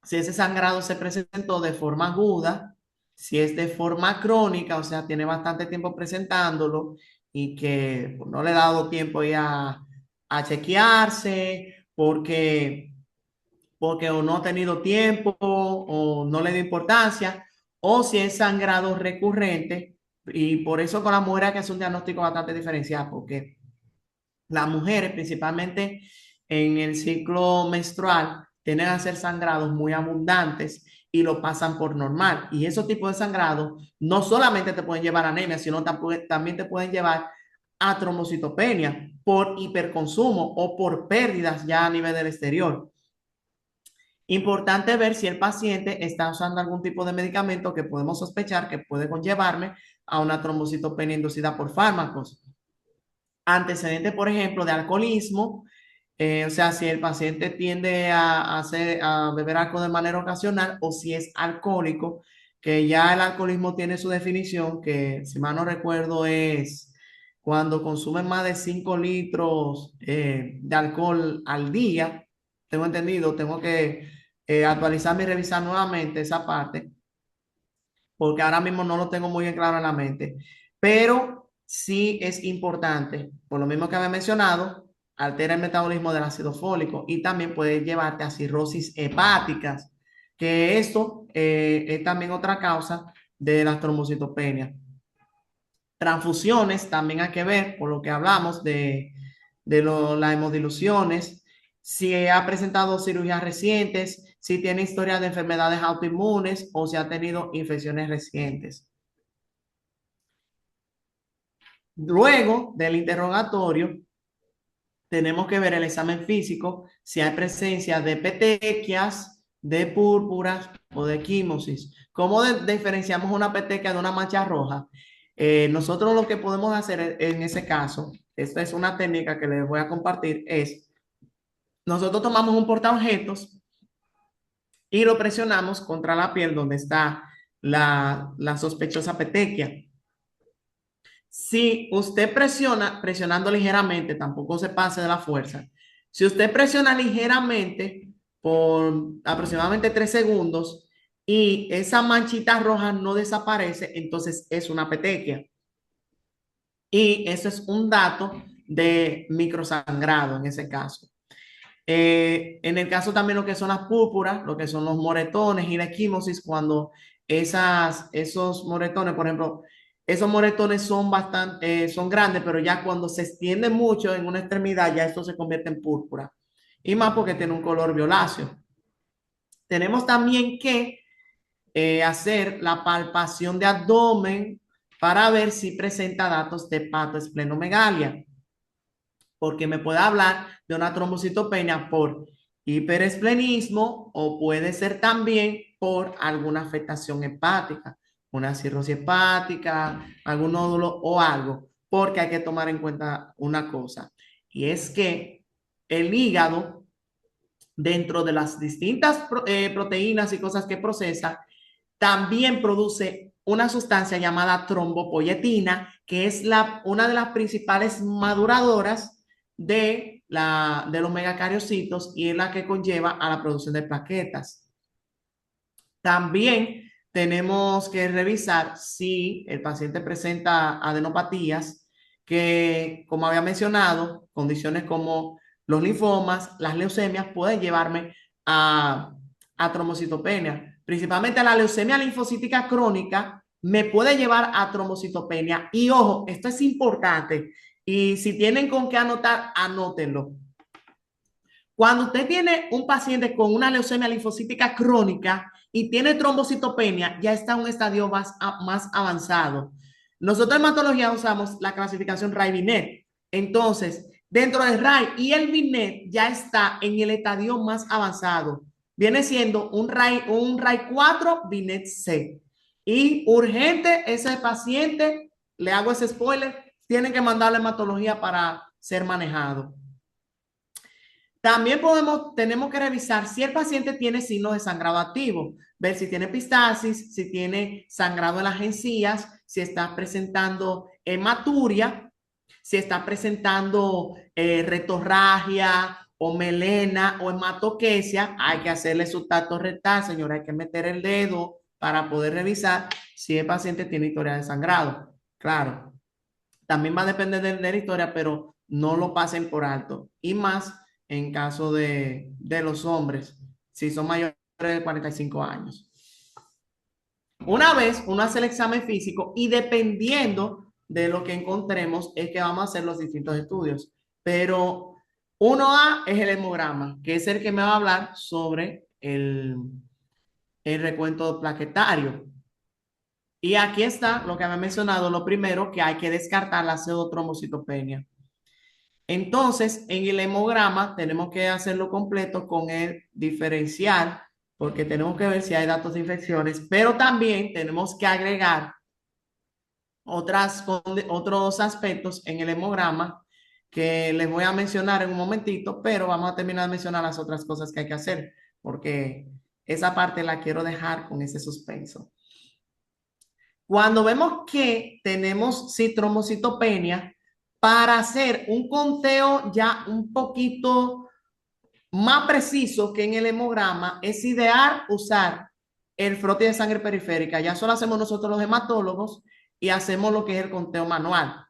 Si ese sangrado se presentó de forma aguda, si es de forma crónica, o sea, tiene bastante tiempo presentándolo y que pues, no le ha dado tiempo ya a chequearse, porque o no ha tenido tiempo o no le da importancia, o si es sangrado recurrente. Y por eso con las mujeres hay que hacer un diagnóstico bastante diferenciado, porque las mujeres, principalmente en el ciclo menstrual, tienen a ser sangrados muy abundantes y lo pasan por normal. Y esos tipos de sangrados no solamente te pueden llevar a anemia, sino también te pueden llevar a trombocitopenia por hiperconsumo o por pérdidas ya a nivel del exterior. Importante ver si el paciente está usando algún tipo de medicamento que podemos sospechar que puede conllevarme a una trombocitopenia inducida por fármacos. Antecedentes, por ejemplo, de alcoholismo, o sea, si el paciente tiende a beber alcohol de manera ocasional o si es alcohólico, que ya el alcoholismo tiene su definición, que si mal no recuerdo es cuando consumen más de 5 litros de alcohol al día. Tengo entendido, tengo que actualizarme y revisar nuevamente esa parte, porque ahora mismo no lo tengo muy bien claro en la mente, pero sí es importante, por lo mismo que había mencionado, altera el metabolismo del ácido fólico y también puede llevarte a cirrosis hepáticas, que esto es también otra causa de las trombocitopenias. Transfusiones también hay que ver, por lo que hablamos de las hemodiluciones, si ha presentado cirugías recientes, si tiene historia de enfermedades autoinmunes o si ha tenido infecciones recientes. Luego del interrogatorio, tenemos que ver el examen físico, si hay presencia de petequias, de púrpuras o de quimosis. ¿Cómo diferenciamos una petequia de una mancha roja? Nosotros lo que podemos hacer en ese caso, esta es una técnica que les voy a compartir, es nosotros tomamos un portaobjetos y lo presionamos contra la piel donde está la sospechosa petequia. Si usted presiona, presionando ligeramente, tampoco se pase de la fuerza. Si usted presiona ligeramente por aproximadamente 3 segundos y esa manchita roja no desaparece, entonces es una petequia. Y eso es un dato de microsangrado en ese caso. En el caso también lo que son las púrpuras, lo que son los moretones y la equimosis, cuando esos moretones, por ejemplo, esos moretones son bastante, son grandes, pero ya cuando se extiende mucho en una extremidad, ya esto se convierte en púrpura. Y más porque tiene un color violáceo. Tenemos también que hacer la palpación de abdomen para ver si presenta datos de hepatoesplenomegalia, porque me puede hablar de una trombocitopenia por hiperesplenismo o puede ser también por alguna afectación hepática, una cirrosis hepática, algún nódulo o algo, porque hay que tomar en cuenta una cosa, y es que el hígado, dentro de las distintas proteínas y cosas que procesa, también produce una sustancia llamada trombopoyetina, que es una de las principales maduradoras de los megacariocitos y es la que conlleva a la producción de plaquetas. También tenemos que revisar si el paciente presenta adenopatías, que, como había mencionado, condiciones como los linfomas, las leucemias pueden llevarme a trombocitopenia. Principalmente la leucemia linfocítica crónica me puede llevar a trombocitopenia. Y ojo, esto es importante. Y si tienen con qué anotar, anótenlo. Cuando usted tiene un paciente con una leucemia linfocítica crónica y tiene trombocitopenia, ya está en un estadio más avanzado. Nosotros en hematología usamos la clasificación RAI-Binet. Entonces, dentro del RAI y el Binet ya está en el estadio más avanzado. Viene siendo un RAI 4, Binet C. Y urgente, ese paciente, le hago ese spoiler, tienen que mandarle a hematología para ser manejado. También tenemos que revisar si el paciente tiene signos de sangrado activo, ver si tiene epistasis, si tiene sangrado en las encías, si está presentando hematuria, si está presentando retorragia o melena o hematoquesia. Hay que hacerle su tacto rectal, señora, hay que meter el dedo para poder revisar si el paciente tiene historia de sangrado. Claro, también va a depender de la historia, pero no lo pasen por alto. Y más en caso de los hombres, si son mayores de 45 años. Una vez uno hace el examen físico y dependiendo de lo que encontremos es que vamos a hacer los distintos estudios. Pero 1A es el hemograma, que es el que me va a hablar sobre el recuento plaquetario. Y aquí está lo que había mencionado, lo primero, que hay que descartar la pseudotrombocitopenia. Entonces, en el hemograma tenemos que hacerlo completo con el diferencial, porque tenemos que ver si hay datos de infecciones, pero también tenemos que agregar otros aspectos en el hemograma que les voy a mencionar en un momentito, pero vamos a terminar de mencionar las otras cosas que hay que hacer, porque esa parte la quiero dejar con ese suspenso. Cuando vemos que tenemos trombocitopenia, para hacer un conteo ya un poquito más preciso que en el hemograma, es ideal usar el frote de sangre periférica. Ya solo hacemos nosotros los hematólogos y hacemos lo que es el conteo manual.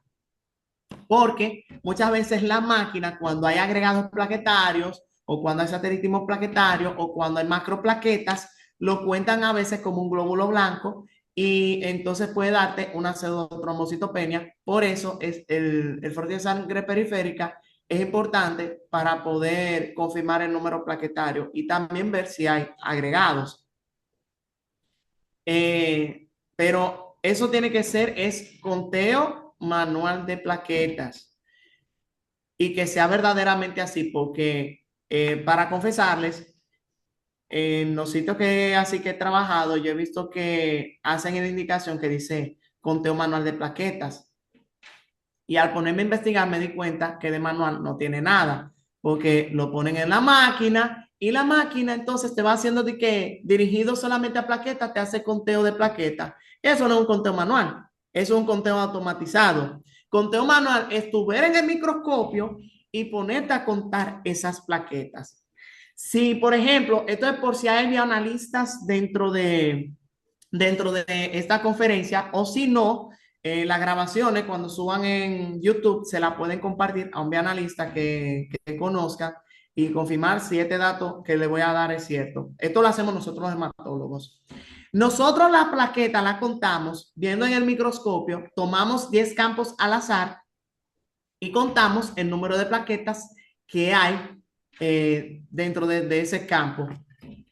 Porque muchas veces la máquina, cuando hay agregados plaquetarios o cuando hay satelitismo plaquetario o cuando hay macroplaquetas, lo cuentan a veces como un glóbulo blanco y entonces puede darte una pseudotrombocitopenia. Por eso es el frote de sangre periférica es importante para poder confirmar el número plaquetario y también ver si hay agregados. Pero eso tiene que ser conteo manual de plaquetas y que sea verdaderamente así, porque para confesarles, en los sitios que así que he trabajado, yo he visto que hacen la indicación que dice conteo manual de plaquetas. Y al ponerme a investigar me di cuenta que de manual no tiene nada, porque lo ponen en la máquina y la máquina entonces te va haciendo de que dirigido solamente a plaquetas, te hace conteo de plaquetas. Eso no es un conteo manual, eso es un conteo automatizado. Conteo manual es tu ver en el microscopio y ponerte a contar esas plaquetas. Si, por ejemplo, esto es por si hay bioanalistas dentro de esta conferencia, o si no, las grabaciones cuando suban en YouTube se la pueden compartir a un bioanalista que conozca y confirmar si este dato que le voy a dar es cierto. Esto lo hacemos nosotros los hematólogos. Nosotros la plaqueta la contamos viendo en el microscopio, tomamos 10 campos al azar y contamos el número de plaquetas que hay dentro de ese campo.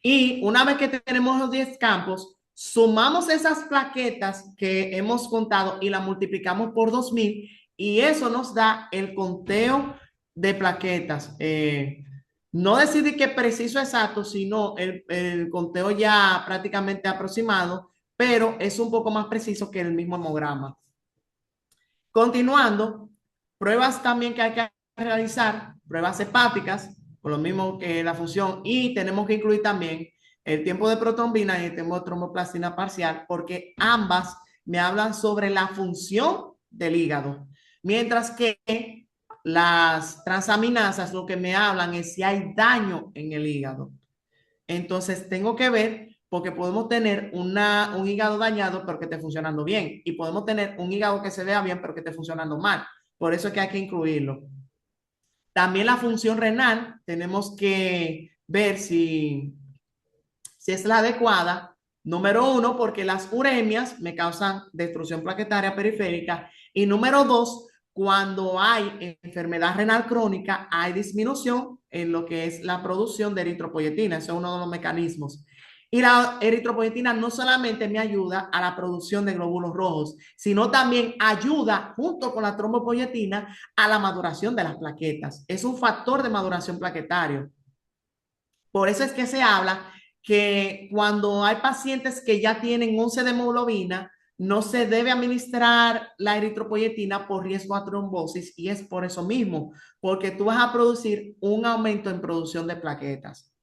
Y una vez que tenemos los 10 campos, sumamos esas plaquetas que hemos contado y la multiplicamos por 2000 y eso nos da el conteo de plaquetas. No decir que preciso exacto, sino el conteo ya prácticamente aproximado, pero es un poco más preciso que el mismo hemograma. Continuando, pruebas también que hay que realizar, pruebas hepáticas, con lo mismo que la función, y tenemos que incluir también el tiempo de protrombina y el tiempo de tromboplastina parcial, porque ambas me hablan sobre la función del hígado, mientras que las transaminasas lo que me hablan es si hay daño en el hígado. Entonces tengo que ver porque podemos tener un hígado dañado pero que esté funcionando bien y podemos tener un hígado que se vea bien pero que esté funcionando mal. Por eso es que hay que incluirlo. También la función renal, tenemos que ver si es la adecuada. Número uno, porque las uremias me causan destrucción plaquetaria periférica. Y número dos, cuando hay enfermedad renal crónica, hay disminución en lo que es la producción de eritropoyetina. Eso es uno de los mecanismos. Y la eritropoyetina no solamente me ayuda a la producción de glóbulos rojos, sino también ayuda junto con la trombopoyetina a la maduración de las plaquetas. Es un factor de maduración plaquetario. Por eso es que se habla que cuando hay pacientes que ya tienen 11 de hemoglobina, no se debe administrar la eritropoyetina por riesgo a trombosis y es por eso mismo, porque tú vas a producir un aumento en producción de plaquetas.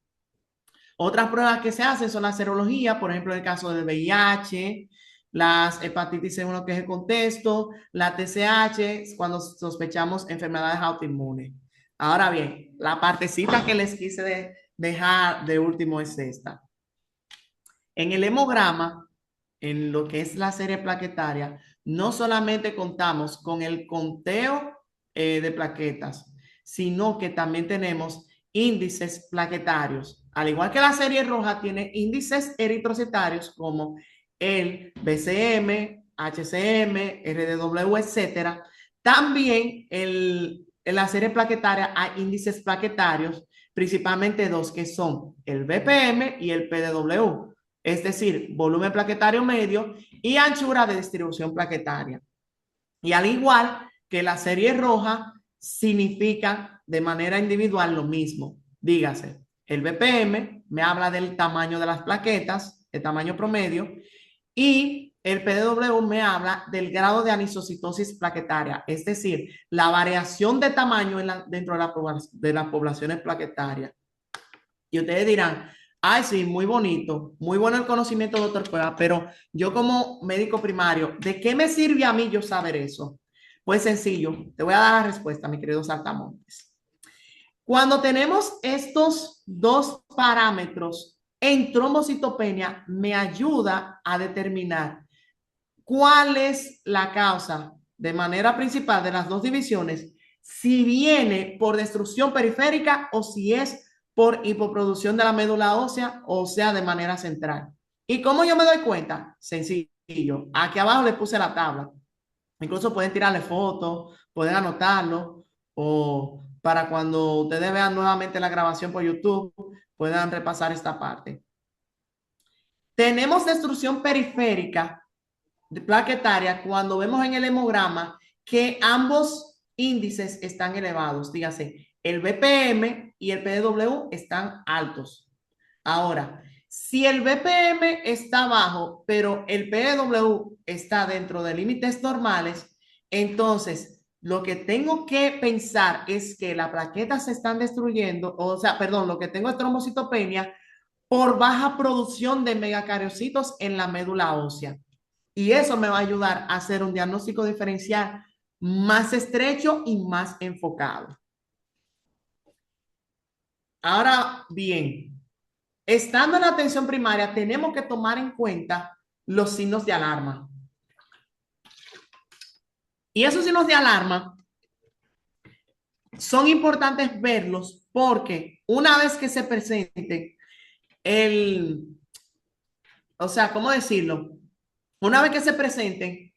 Otras pruebas que se hacen son la serología, por ejemplo, en el caso del VIH, las hepatitis en uno que es el contexto, la TSH, cuando sospechamos enfermedades autoinmunes. Ahora bien, la partecita que les quise dejar de último es esta. En el hemograma, en lo que es la serie plaquetaria, no solamente contamos con el conteo de plaquetas, sino que también tenemos índices plaquetarios. Al igual que la serie roja, tiene índices eritrocitarios como el BCM, HCM, RDW, etcétera. También en la serie plaquetaria hay índices plaquetarios, principalmente dos que son el BPM y el PDW, es decir, volumen plaquetario medio y anchura de distribución plaquetaria. Y al igual que la serie roja, significa de manera individual lo mismo. Dígase, el BPM me habla del tamaño de las plaquetas, el tamaño promedio, y el PDW me habla del grado de anisocitosis plaquetaria, es decir, la variación de tamaño dentro de las poblaciones plaquetarias. Y ustedes dirán, ay, sí, muy bonito, muy bueno el conocimiento, doctor Cueva, pero yo como médico primario, ¿de qué me sirve a mí yo saber eso? Pues sencillo, te voy a dar la respuesta, mi querido Saltamontes. Cuando tenemos estos dos parámetros en trombocitopenia, me ayuda a determinar cuál es la causa de manera principal de las dos divisiones, si viene por destrucción periférica o si es por hipoproducción de la médula ósea, o sea, de manera central. ¿Y cómo yo me doy cuenta? Sencillo. Aquí abajo le puse la tabla. Incluso pueden tirarle fotos, pueden anotarlo, o para cuando ustedes vean nuevamente la grabación por YouTube, puedan repasar esta parte. Tenemos destrucción periférica de plaquetaria cuando vemos en el hemograma que ambos índices están elevados, dígase, el BPM y el PDW están altos. Ahora, si el BPM está bajo, pero el PDW está dentro de límites normales, entonces lo que tengo que pensar es que las plaquetas se están destruyendo, o sea, perdón, lo que tengo es trombocitopenia por baja producción de megacariocitos en la médula ósea. Y eso me va a ayudar a hacer un diagnóstico diferencial más estrecho y más enfocado. Ahora bien, estando en la atención primaria, tenemos que tomar en cuenta los signos de alarma. Y esos signos de alarma son importantes verlos porque una vez que se presente o sea, ¿cómo decirlo? Una vez que se presenten,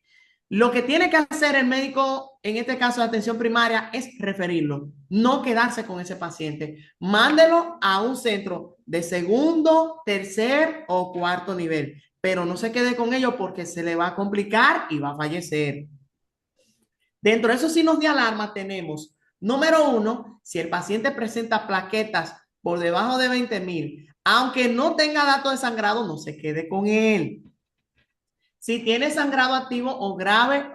lo que tiene que hacer el médico, en este caso de atención primaria, es referirlo, no quedarse con ese paciente. Mándelo a un centro de segundo, tercer o cuarto nivel, pero no se quede con ello porque se le va a complicar y va a fallecer. Dentro de esos signos de alarma tenemos Número uno, si el paciente presenta plaquetas por debajo de 20,000, aunque no tenga datos de sangrado, no se quede con él. Si tiene sangrado activo o grave,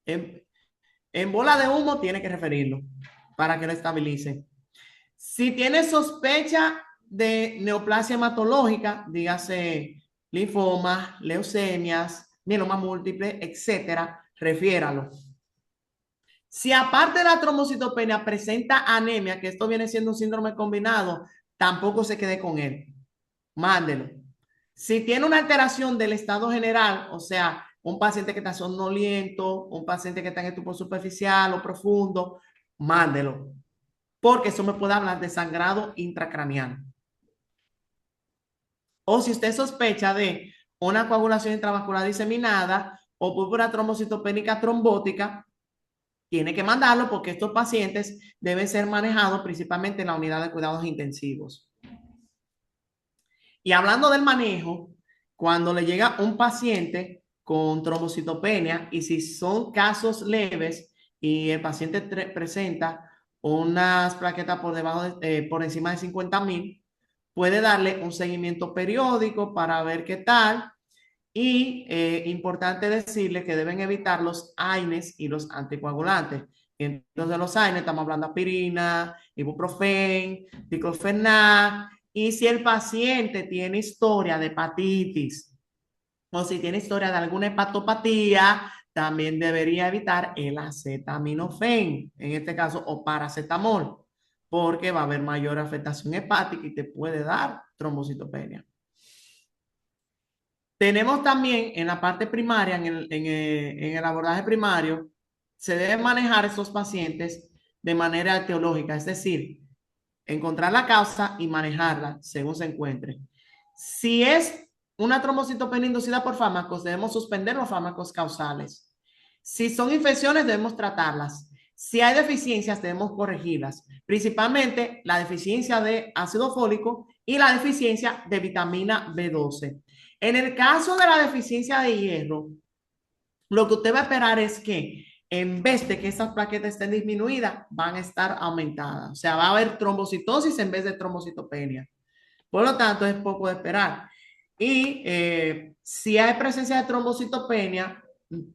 en bola de humo tiene que referirlo para que lo estabilice. Si tiene sospecha de neoplasia hematológica, dígase linfomas, leucemias, mieloma múltiple, etcétera, refiéralo. Si aparte de la trombocitopenia presenta anemia, que esto viene siendo un síndrome combinado, tampoco se quede con él. Mándelo. Si tiene una alteración del estado general, o sea, un paciente que está somnoliento, un paciente que está en estupor superficial o profundo, mándelo. Porque eso me puede hablar de sangrado intracraneal. O si usted sospecha de una coagulación intravascular diseminada o púrpura trombocitopénica trombótica, tiene que mandarlo porque estos pacientes deben ser manejados principalmente en la unidad de cuidados intensivos. Y hablando del manejo, cuando le llega un paciente con trombocitopenia y si son casos leves y el paciente presenta unas plaquetas por debajo por encima de 50,000, puede darle un seguimiento periódico para ver qué tal. Y importante decirle que deben evitar los AINES y los anticoagulantes. Entonces, los AINES, estamos hablando de aspirina, ibuprofen, diclofenac. Y si el paciente tiene historia de hepatitis o si tiene historia de alguna hepatopatía, también debería evitar el acetaminofén, en este caso, o paracetamol, porque va a haber mayor afectación hepática y te puede dar trombocitopenia. Tenemos también en la parte primaria, en el abordaje primario, se deben manejar esos pacientes de manera etiológica, es decir, encontrar la causa y manejarla según se encuentre. Si es una trombocitopenia inducida por fármacos, debemos suspender los fármacos causales. Si son infecciones, debemos tratarlas. Si hay deficiencias, debemos corregirlas, principalmente la deficiencia de ácido fólico y la deficiencia de vitamina B12. En el caso de la deficiencia de hierro, lo que usted va a esperar es que en vez de que esas plaquetas estén disminuidas, van a estar aumentadas. O sea, va a haber trombocitosis en vez de trombocitopenia. Por lo tanto, es poco de esperar. Y si hay presencia de trombocitopenia,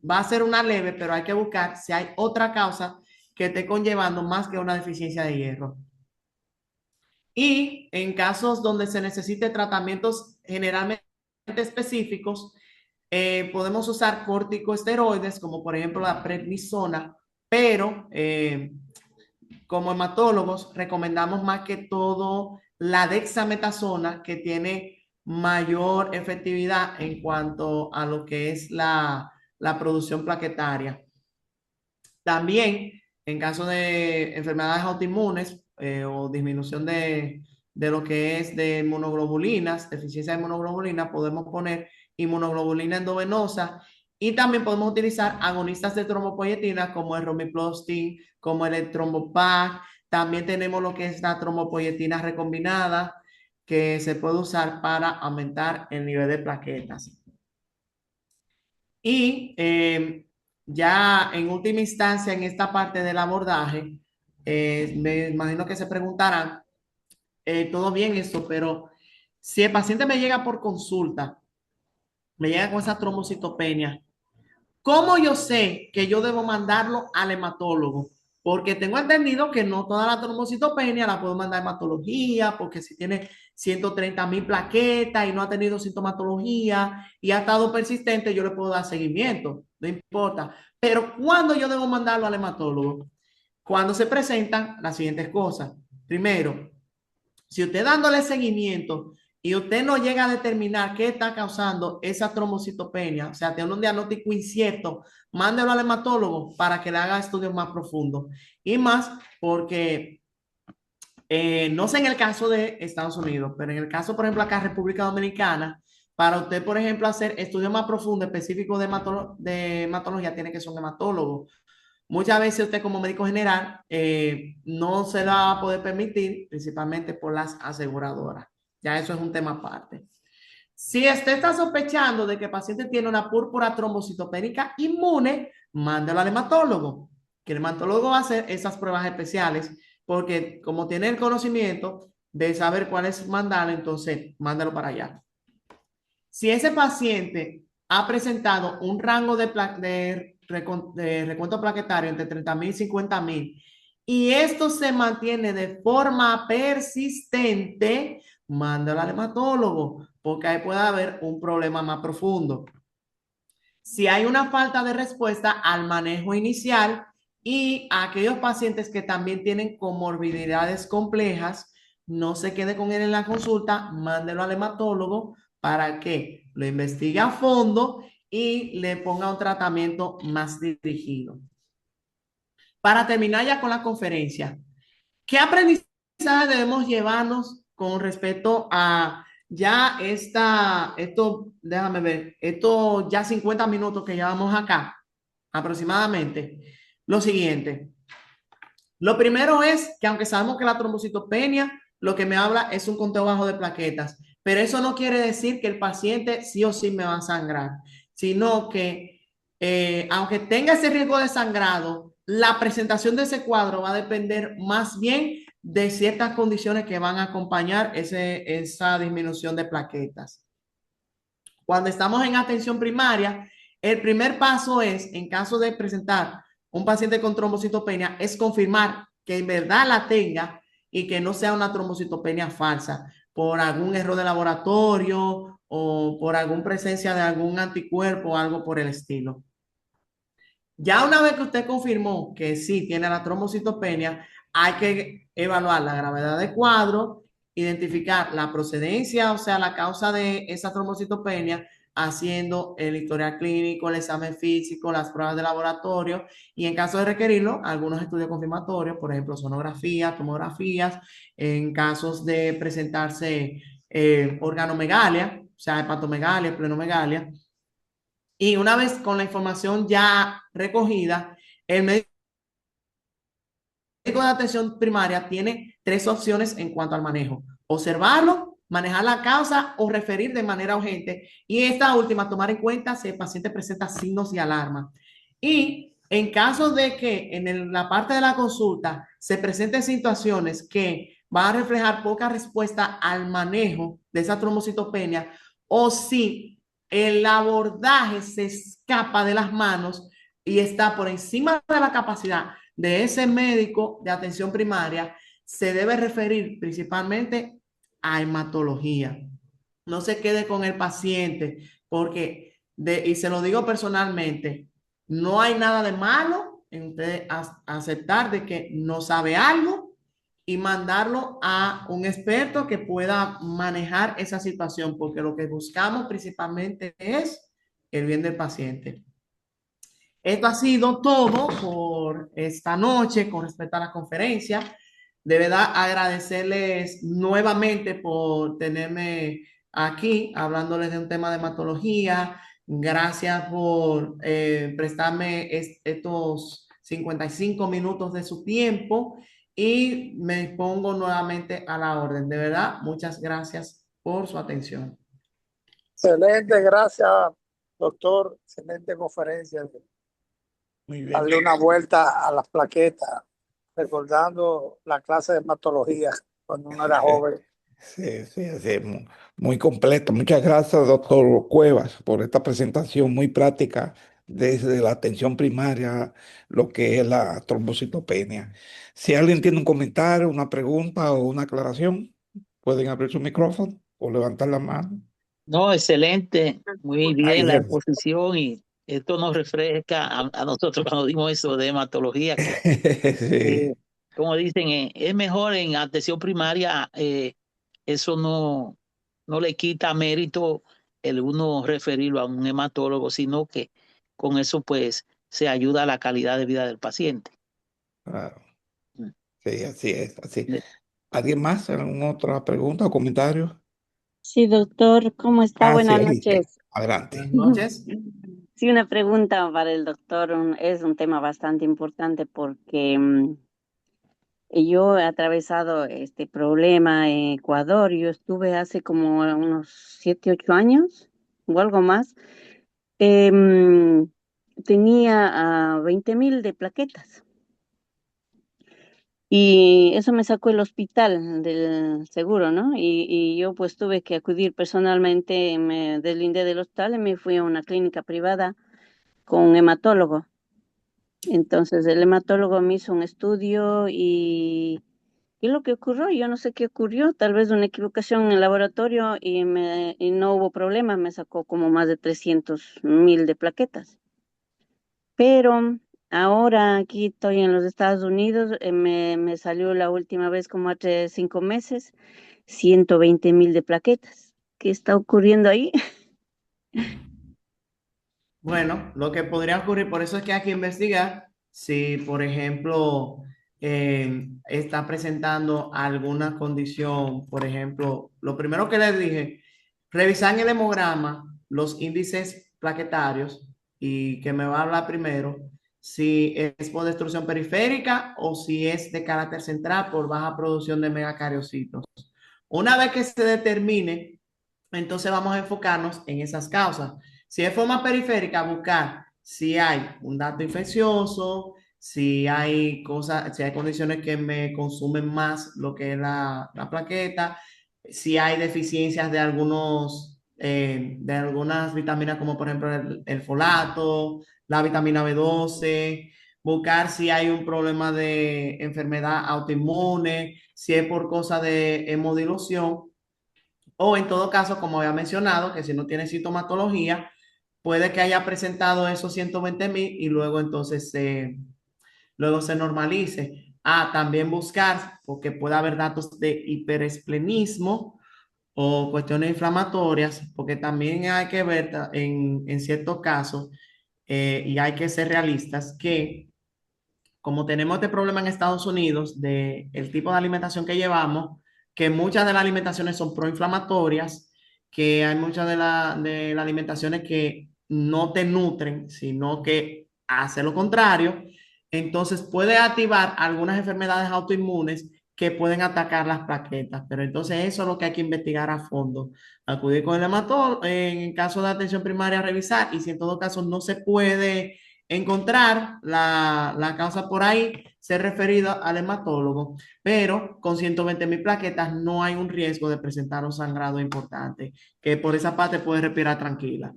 va a ser una leve, pero hay que buscar si hay otra causa que esté conllevando más que una deficiencia de hierro. Y en casos donde se necesite tratamientos generalmente específicos, podemos usar corticosteroides, como por ejemplo la prednisona, pero como hematólogos recomendamos más que todo la dexametasona, que tiene mayor efectividad en cuanto a lo que es la producción plaquetaria. También, en caso de enfermedades autoinmunes o disminución de lo que es de inmunoglobulinas, deficiencia de inmunoglobulina, podemos poner inmunoglobulina endovenosa y también podemos utilizar agonistas de trombopoyetina como el romiplastin, como el trombopac. También tenemos lo que es la trombopoyetina recombinada que se puede usar para aumentar el nivel de plaquetas. Y ya en última instancia, en esta parte del abordaje, me imagino que se preguntarán, todo bien esto, pero si el paciente me llega por consulta, me llega con esa trombocitopenia, ¿cómo yo sé que yo debo mandarlo al hematólogo? Porque tengo entendido que no toda la trombocitopenia la puedo mandar a hematología, porque si tiene 130,000 plaquetas y no ha tenido sintomatología y ha estado persistente, yo le puedo dar seguimiento, no importa. Pero ¿cuándo yo debo mandarlo al hematólogo? Cuando se presentan las siguientes cosas. Primero, si usted dándole seguimiento y usted no llega a determinar qué está causando esa trombocitopenia, o sea, tiene un diagnóstico incierto, mándelo al hematólogo para que le haga estudios más profundos. Y más porque, no sé en el caso de Estados Unidos, pero en el caso, por ejemplo, acá en República Dominicana, para usted, por ejemplo, hacer estudios más profundos, específicos de hematología, tiene que ser un hematólogo. Muchas veces usted como médico general no se la va a poder permitir, principalmente por las aseguradoras. Ya eso es un tema aparte. Si usted está sospechando de que el paciente tiene una púrpura trombocitopénica inmune, mándelo al hematólogo. que el hematólogo va a hacer esas pruebas especiales, porque como tiene el conocimiento de saber cuál es mandarlo, entonces mándalo para allá. Si ese paciente ha presentado un rango de recuento plaquetario entre 30,000 y 50,000 y esto se mantiene de forma persistente, mándalo al hematólogo, porque ahí puede haber un problema más profundo. Si hay una falta de respuesta al manejo inicial y a aquellos pacientes que también tienen comorbilidades complejas, no se quede con él en la consulta, mándelo al hematólogo para que lo investigue a fondo y le ponga un tratamiento más dirigido. Para terminar ya con la conferencia, ¿qué aprendizaje debemos llevarnos con respecto a ya esto, déjame ver, esto ya 50 minutos que llevamos acá, aproximadamente? Lo siguiente. Lo primero es que aunque sabemos que la trombocitopenia lo que me habla es un conteo bajo de plaquetas, pero eso no quiere decir que el paciente sí o sí me va a sangrar, sino que aunque tenga ese riesgo de sangrado, la presentación de ese cuadro va a depender más bien de ciertas condiciones que van a acompañar esa disminución de plaquetas. Cuando estamos en atención primaria, el primer paso es, en caso de presentar un paciente con trombocitopenia, es confirmar que en verdad la tenga y que no sea una trombocitopenia falsa por algún error de laboratorio o por alguna presencia de algún anticuerpo o algo por el estilo. Ya una vez que usted confirmó que sí tiene la trombocitopenia, hay que evaluar la gravedad del cuadro, identificar la procedencia, o sea, la causa de esa trombocitopenia, haciendo el historial clínico, el examen físico, las pruebas de laboratorio y en caso de requerirlo, algunos estudios confirmatorios, por ejemplo, sonografía, tomografías, en casos de presentarse organomegalia, o sea, hepatomegalia, plenomegalia. Y una vez con la información ya recogida, el médico de atención primaria tiene tres opciones en cuanto al manejo: observarlo, manejar la causa o referir de manera urgente. Y esta última, tomar en cuenta si el paciente presenta signos de alarma. Y en caso de que en la parte de la consulta se presenten situaciones que van a reflejar poca respuesta al manejo de esa trombocitopenia, o si el abordaje se escapa de las manos y está por encima de la capacidad de ese médico de atención primaria, se debe referir principalmente a hematología. No se quede con el paciente, porque, y se lo digo personalmente, no hay nada de malo en usted aceptar de que no sabe algo y mandarlo a un experto que pueda manejar esa situación, porque lo que buscamos principalmente es el bien del paciente. Esto ha sido todo por esta noche con respecto a la conferencia. De verdad, agradecerles nuevamente por tenerme aquí hablándoles de un tema de hematología. Gracias por prestarme estos 55 minutos de su tiempo y me pongo nuevamente a la orden. De verdad, muchas gracias por su atención. Excelente, gracias, doctor. Excelente conferencia. Muy bien. Darle una vuelta a las plaquetas, recordando la clase de hematología cuando uno era joven. Sí, sí, sí, muy completo. Muchas gracias, doctor Cuevas, por esta presentación muy práctica desde la atención primaria, lo que es la trombocitopenia. Si alguien tiene un comentario, una pregunta o una aclaración, pueden abrir su micrófono o levantar la mano. No, excelente, muy Ahí bien la es. exposición y esto nos refresca a nosotros cuando dimos eso de hematología, que Sí, como dicen, es mejor en atención primaria, eso no le quita mérito el uno referirlo a un hematólogo, sino que con eso pues se ayuda a la calidad de vida del paciente. claro. Mm. Sí, así es, así. ¿Alguien más? ¿Alguna otra pregunta o comentario? Sí, doctor, ¿cómo está? Ah, sí, Buenas Alicia. noches. Buenas Adelante. noches. Sí, una pregunta para el doctor. Es un tema bastante importante porque yo he atravesado este problema en Ecuador. Yo estuve hace como unos 7, 8 años o algo más. Em, Tenía 20,000 de plaquetas. Y eso me sacó el hospital del seguro, ¿no? Y yo pues tuve que acudir personalmente, me deslindé del hospital y me fui a una clínica privada con un hematólogo. Entonces el hematólogo me hizo un estudio y ¿qué es lo que ocurrió? Yo no sé qué ocurrió, tal vez una equivocación en el laboratorio y no hubo problema, me sacó como más de 300.000 de plaquetas. Pero ahora aquí estoy en los Estados Unidos, me salió la última vez como hace 5 meses, 120.000 de plaquetas. ¿Qué está ocurriendo ahí? Bueno, lo que podría ocurrir, por eso es que hay que investigar si, por ejemplo, está presentando alguna condición. Por ejemplo, lo primero que les dije, revisar en el hemograma los índices plaquetarios y que me va a hablar primero si es por destrucción periférica o si es de carácter central por baja producción de megacariocitos. Una vez que se determine, entonces vamos a enfocarnos en esas causas. Si es forma periférica, buscar si hay un dato infeccioso, si hay cosas, si hay condiciones que me consumen más lo que es la plaqueta, si hay deficiencias de algunas vitaminas, como por ejemplo el folato, la vitamina B12, buscar si hay un problema de enfermedad autoinmune, si es por cosa de hemodilución o en todo caso, como había mencionado, que si no tiene sintomatología, puede que haya presentado esos 120.000 y luego entonces luego se normalice. También buscar, porque puede haber datos de hiperesplenismo o cuestiones inflamatorias, porque también hay que ver en ciertos casos, y hay que ser realistas, que como tenemos este problema en Estados Unidos de el tipo de alimentación que llevamos, que muchas de las alimentaciones son proinflamatorias, que hay muchas de las alimentaciones que no te nutren, sino que hace lo contrario, entonces puede activar algunas enfermedades autoinmunes que pueden atacar las plaquetas, pero entonces eso es lo que hay que investigar a fondo. Acudir con el hematólogo, en caso de atención primaria, a revisar, y si en todo caso no se puede encontrar la causa por ahí, ser referido al hematólogo, pero con 120.000 plaquetas no hay un riesgo de presentar un sangrado importante, que por esa parte puede respirar tranquila.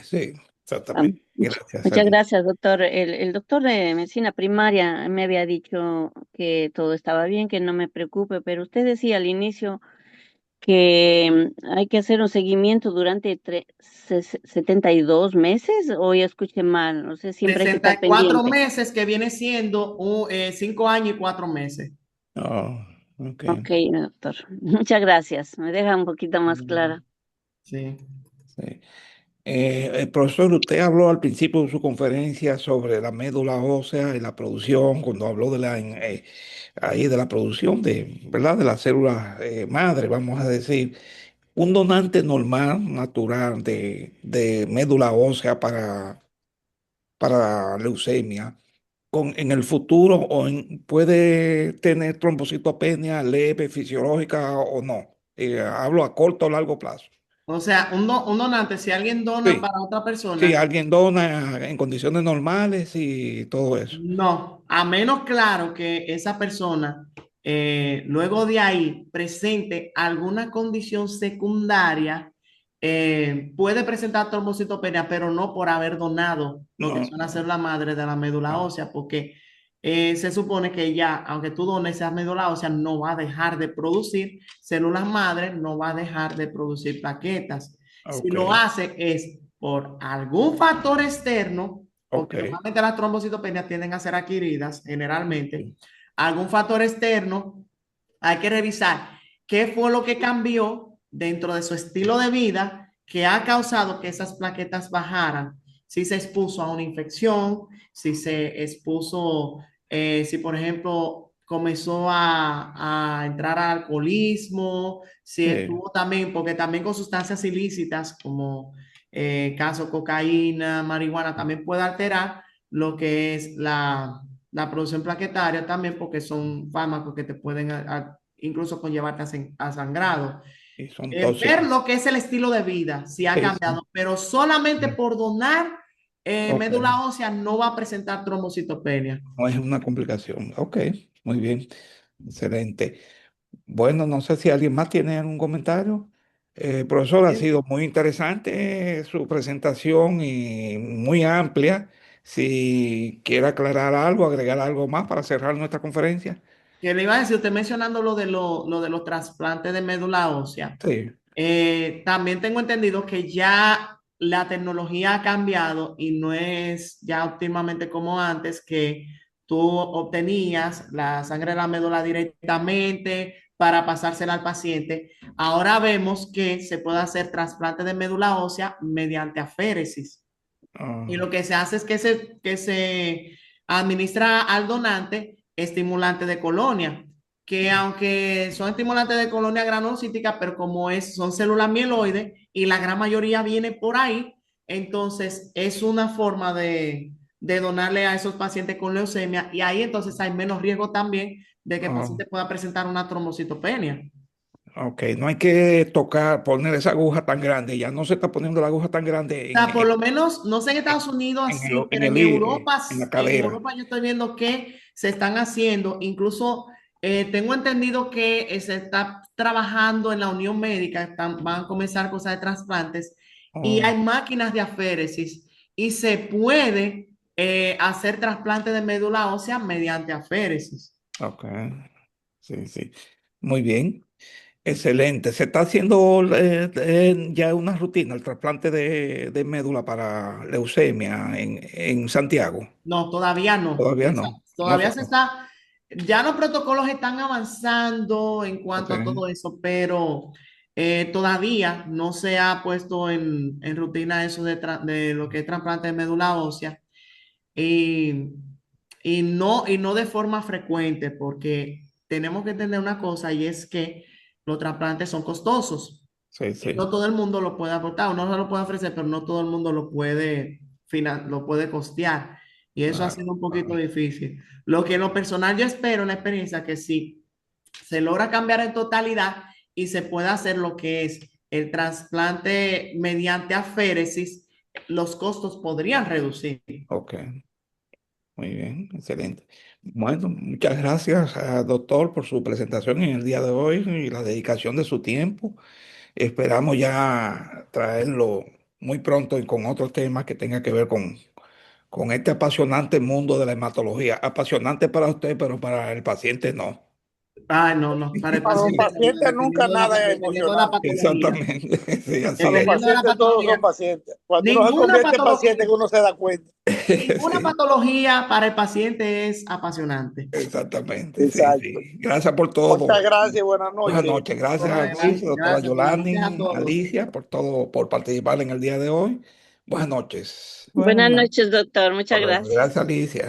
Sí, Am, exactamente. Gracias, Muchas Salud. gracias, doctor. El doctor de medicina primaria me había dicho que todo estaba bien, que no me preocupe, pero usted decía al inicio que hay que hacer un seguimiento durante 72 meses, o ya escuché mal, no sé, siempre hay que Sesenta estar y cuatro pendiente. meses, que viene siendo 5 años y 4 meses. Oh, ok. Ok, doctor. Muchas gracias. Me deja un poquito más clara. Sí. Sí. Profesor, usted habló al principio de su conferencia sobre la médula ósea y la producción, cuando habló de ahí de la producción de, ¿verdad? De las células madre, vamos a decir. Un donante normal, natural, de médula ósea para leucemia, en el futuro puede tener trombocitopenia leve, fisiológica o no. Hablo a corto o largo plazo. O sea, un donante, si alguien dona Sí, para otra sí, persona, alguien dona en condiciones normales y todo eso. no, a menos claro que esa persona luego de ahí presente alguna condición secundaria, puede presentar trombocitopenia, pero no por haber donado lo que No, son las células madre de la médula no. ósea, porque se supone que ya, aunque tú dones esa médula ósea, no va a dejar de producir células madre, no va a dejar de producir plaquetas. Si Ok, lo hace es por algún factor externo, ok. porque normalmente las trombocitopenias tienden a ser adquiridas generalmente, Sí, algún factor externo, hay que revisar qué fue lo que cambió dentro de su estilo de vida que ha causado que esas plaquetas bajaran. Si se expuso a una infección, si se expuso, si por ejemplo comenzó a entrar al alcoholismo, si sí, estuvo también, porque también con sustancias ilícitas como caso cocaína, marihuana, también puede alterar lo que es la producción plaquetaria también, porque son fármacos que te pueden incluso conllevarte a sangrado. y son Ver tóxicos. lo que es el estilo de vida, si ha Sí, cambiado, pero solamente sí. por donar Ok, médula ósea no va a presentar trombocitopenia. no es una complicación. Ok, Muy bien, excelente. Bueno, no sé si alguien más tiene algún comentario. Profesor, ha sido muy interesante su presentación y muy amplia. Si quiere aclarar algo, agregar algo más para cerrar nuestra conferencia. Que le iba a decir, usted mencionando lo de los trasplantes de médula ósea. Sí. También tengo entendido que ya la tecnología ha cambiado y no es ya óptimamente como antes, que tú obtenías la sangre de la médula directamente para pasársela al paciente. Ahora vemos que se puede hacer trasplante de médula ósea mediante aféresis. Y Ah, lo que se hace es que se administra al donante estimulante de colonia, que aunque son estimulantes de colonia granulocítica, pero como son células mieloides y la gran mayoría viene por ahí, entonces es una forma de donarle a esos pacientes con leucemia y ahí entonces hay menos riesgo también de que el ah, paciente pueda presentar una trombocitopenia. ok, no hay que tocar, poner esa aguja tan grande. Ya no se está poniendo la aguja tan grande Sea, por lo menos, no sé en Estados Unidos sí, pero en la En cadera. Europa yo estoy viendo que se están haciendo, incluso tengo entendido que se está trabajando en la Unión Médica, van a comenzar cosas de trasplantes y Oh, hay máquinas de aféresis y se puede hacer trasplante de médula ósea mediante aféresis. ok, sí, sí. Muy bien. Excelente. Se está haciendo ya una rutina, el trasplante de médula para leucemia en Santiago. No, todavía no. Todavía no. No se Todavía se está, ya los protocolos están avanzando en ok, cuanto a todo eso, pero todavía no se ha puesto en rutina eso de lo que es trasplante de médula ósea y, y no de forma frecuente, porque tenemos que entender una cosa y es que los trasplantes son costosos. sí, Y no sí. todo el mundo lo puede aportar, uno se lo puede ofrecer, pero no todo el mundo lo puede costear. Y eso ha sido Claro, un poquito claro. difícil. Lo que en lo personal yo espero en la experiencia que si se logra cambiar en totalidad y se pueda hacer lo que es el trasplante mediante aféresis, los costos podrían reducir. Ok, muy bien, excelente. Bueno, muchas gracias, doctor, por su presentación en el día de hoy y la dedicación de su tiempo. Esperamos ya traerlo muy pronto y con otros temas que tengan que ver con este apasionante mundo de la hematología. Apasionante para usted, pero para el paciente no. Ay, no, no, para el Para los paciente, pacientes nunca nada es dependiendo de la emocionante. patología, Exactamente, sí, Para así los es. dependiendo de la pacientes todos son patología, pacientes. Cuando uno se ninguna convierte en paciente, que patología. uno se da cuenta. Ninguna Sí, patología para el paciente es apasionante. exactamente, sí, Exacto. sí. Gracias por Muchas todo. gracias y buenas Buenas noches. noches. Gracias a ti, Gracias, doctora gracias. Buenas noches a Yolani, todos. Alicia, por todo, por participar en el día de hoy. Buenas noches. Buenas noches, doctor. Muchas Hasta luego. gracias. Gracias, Alicia.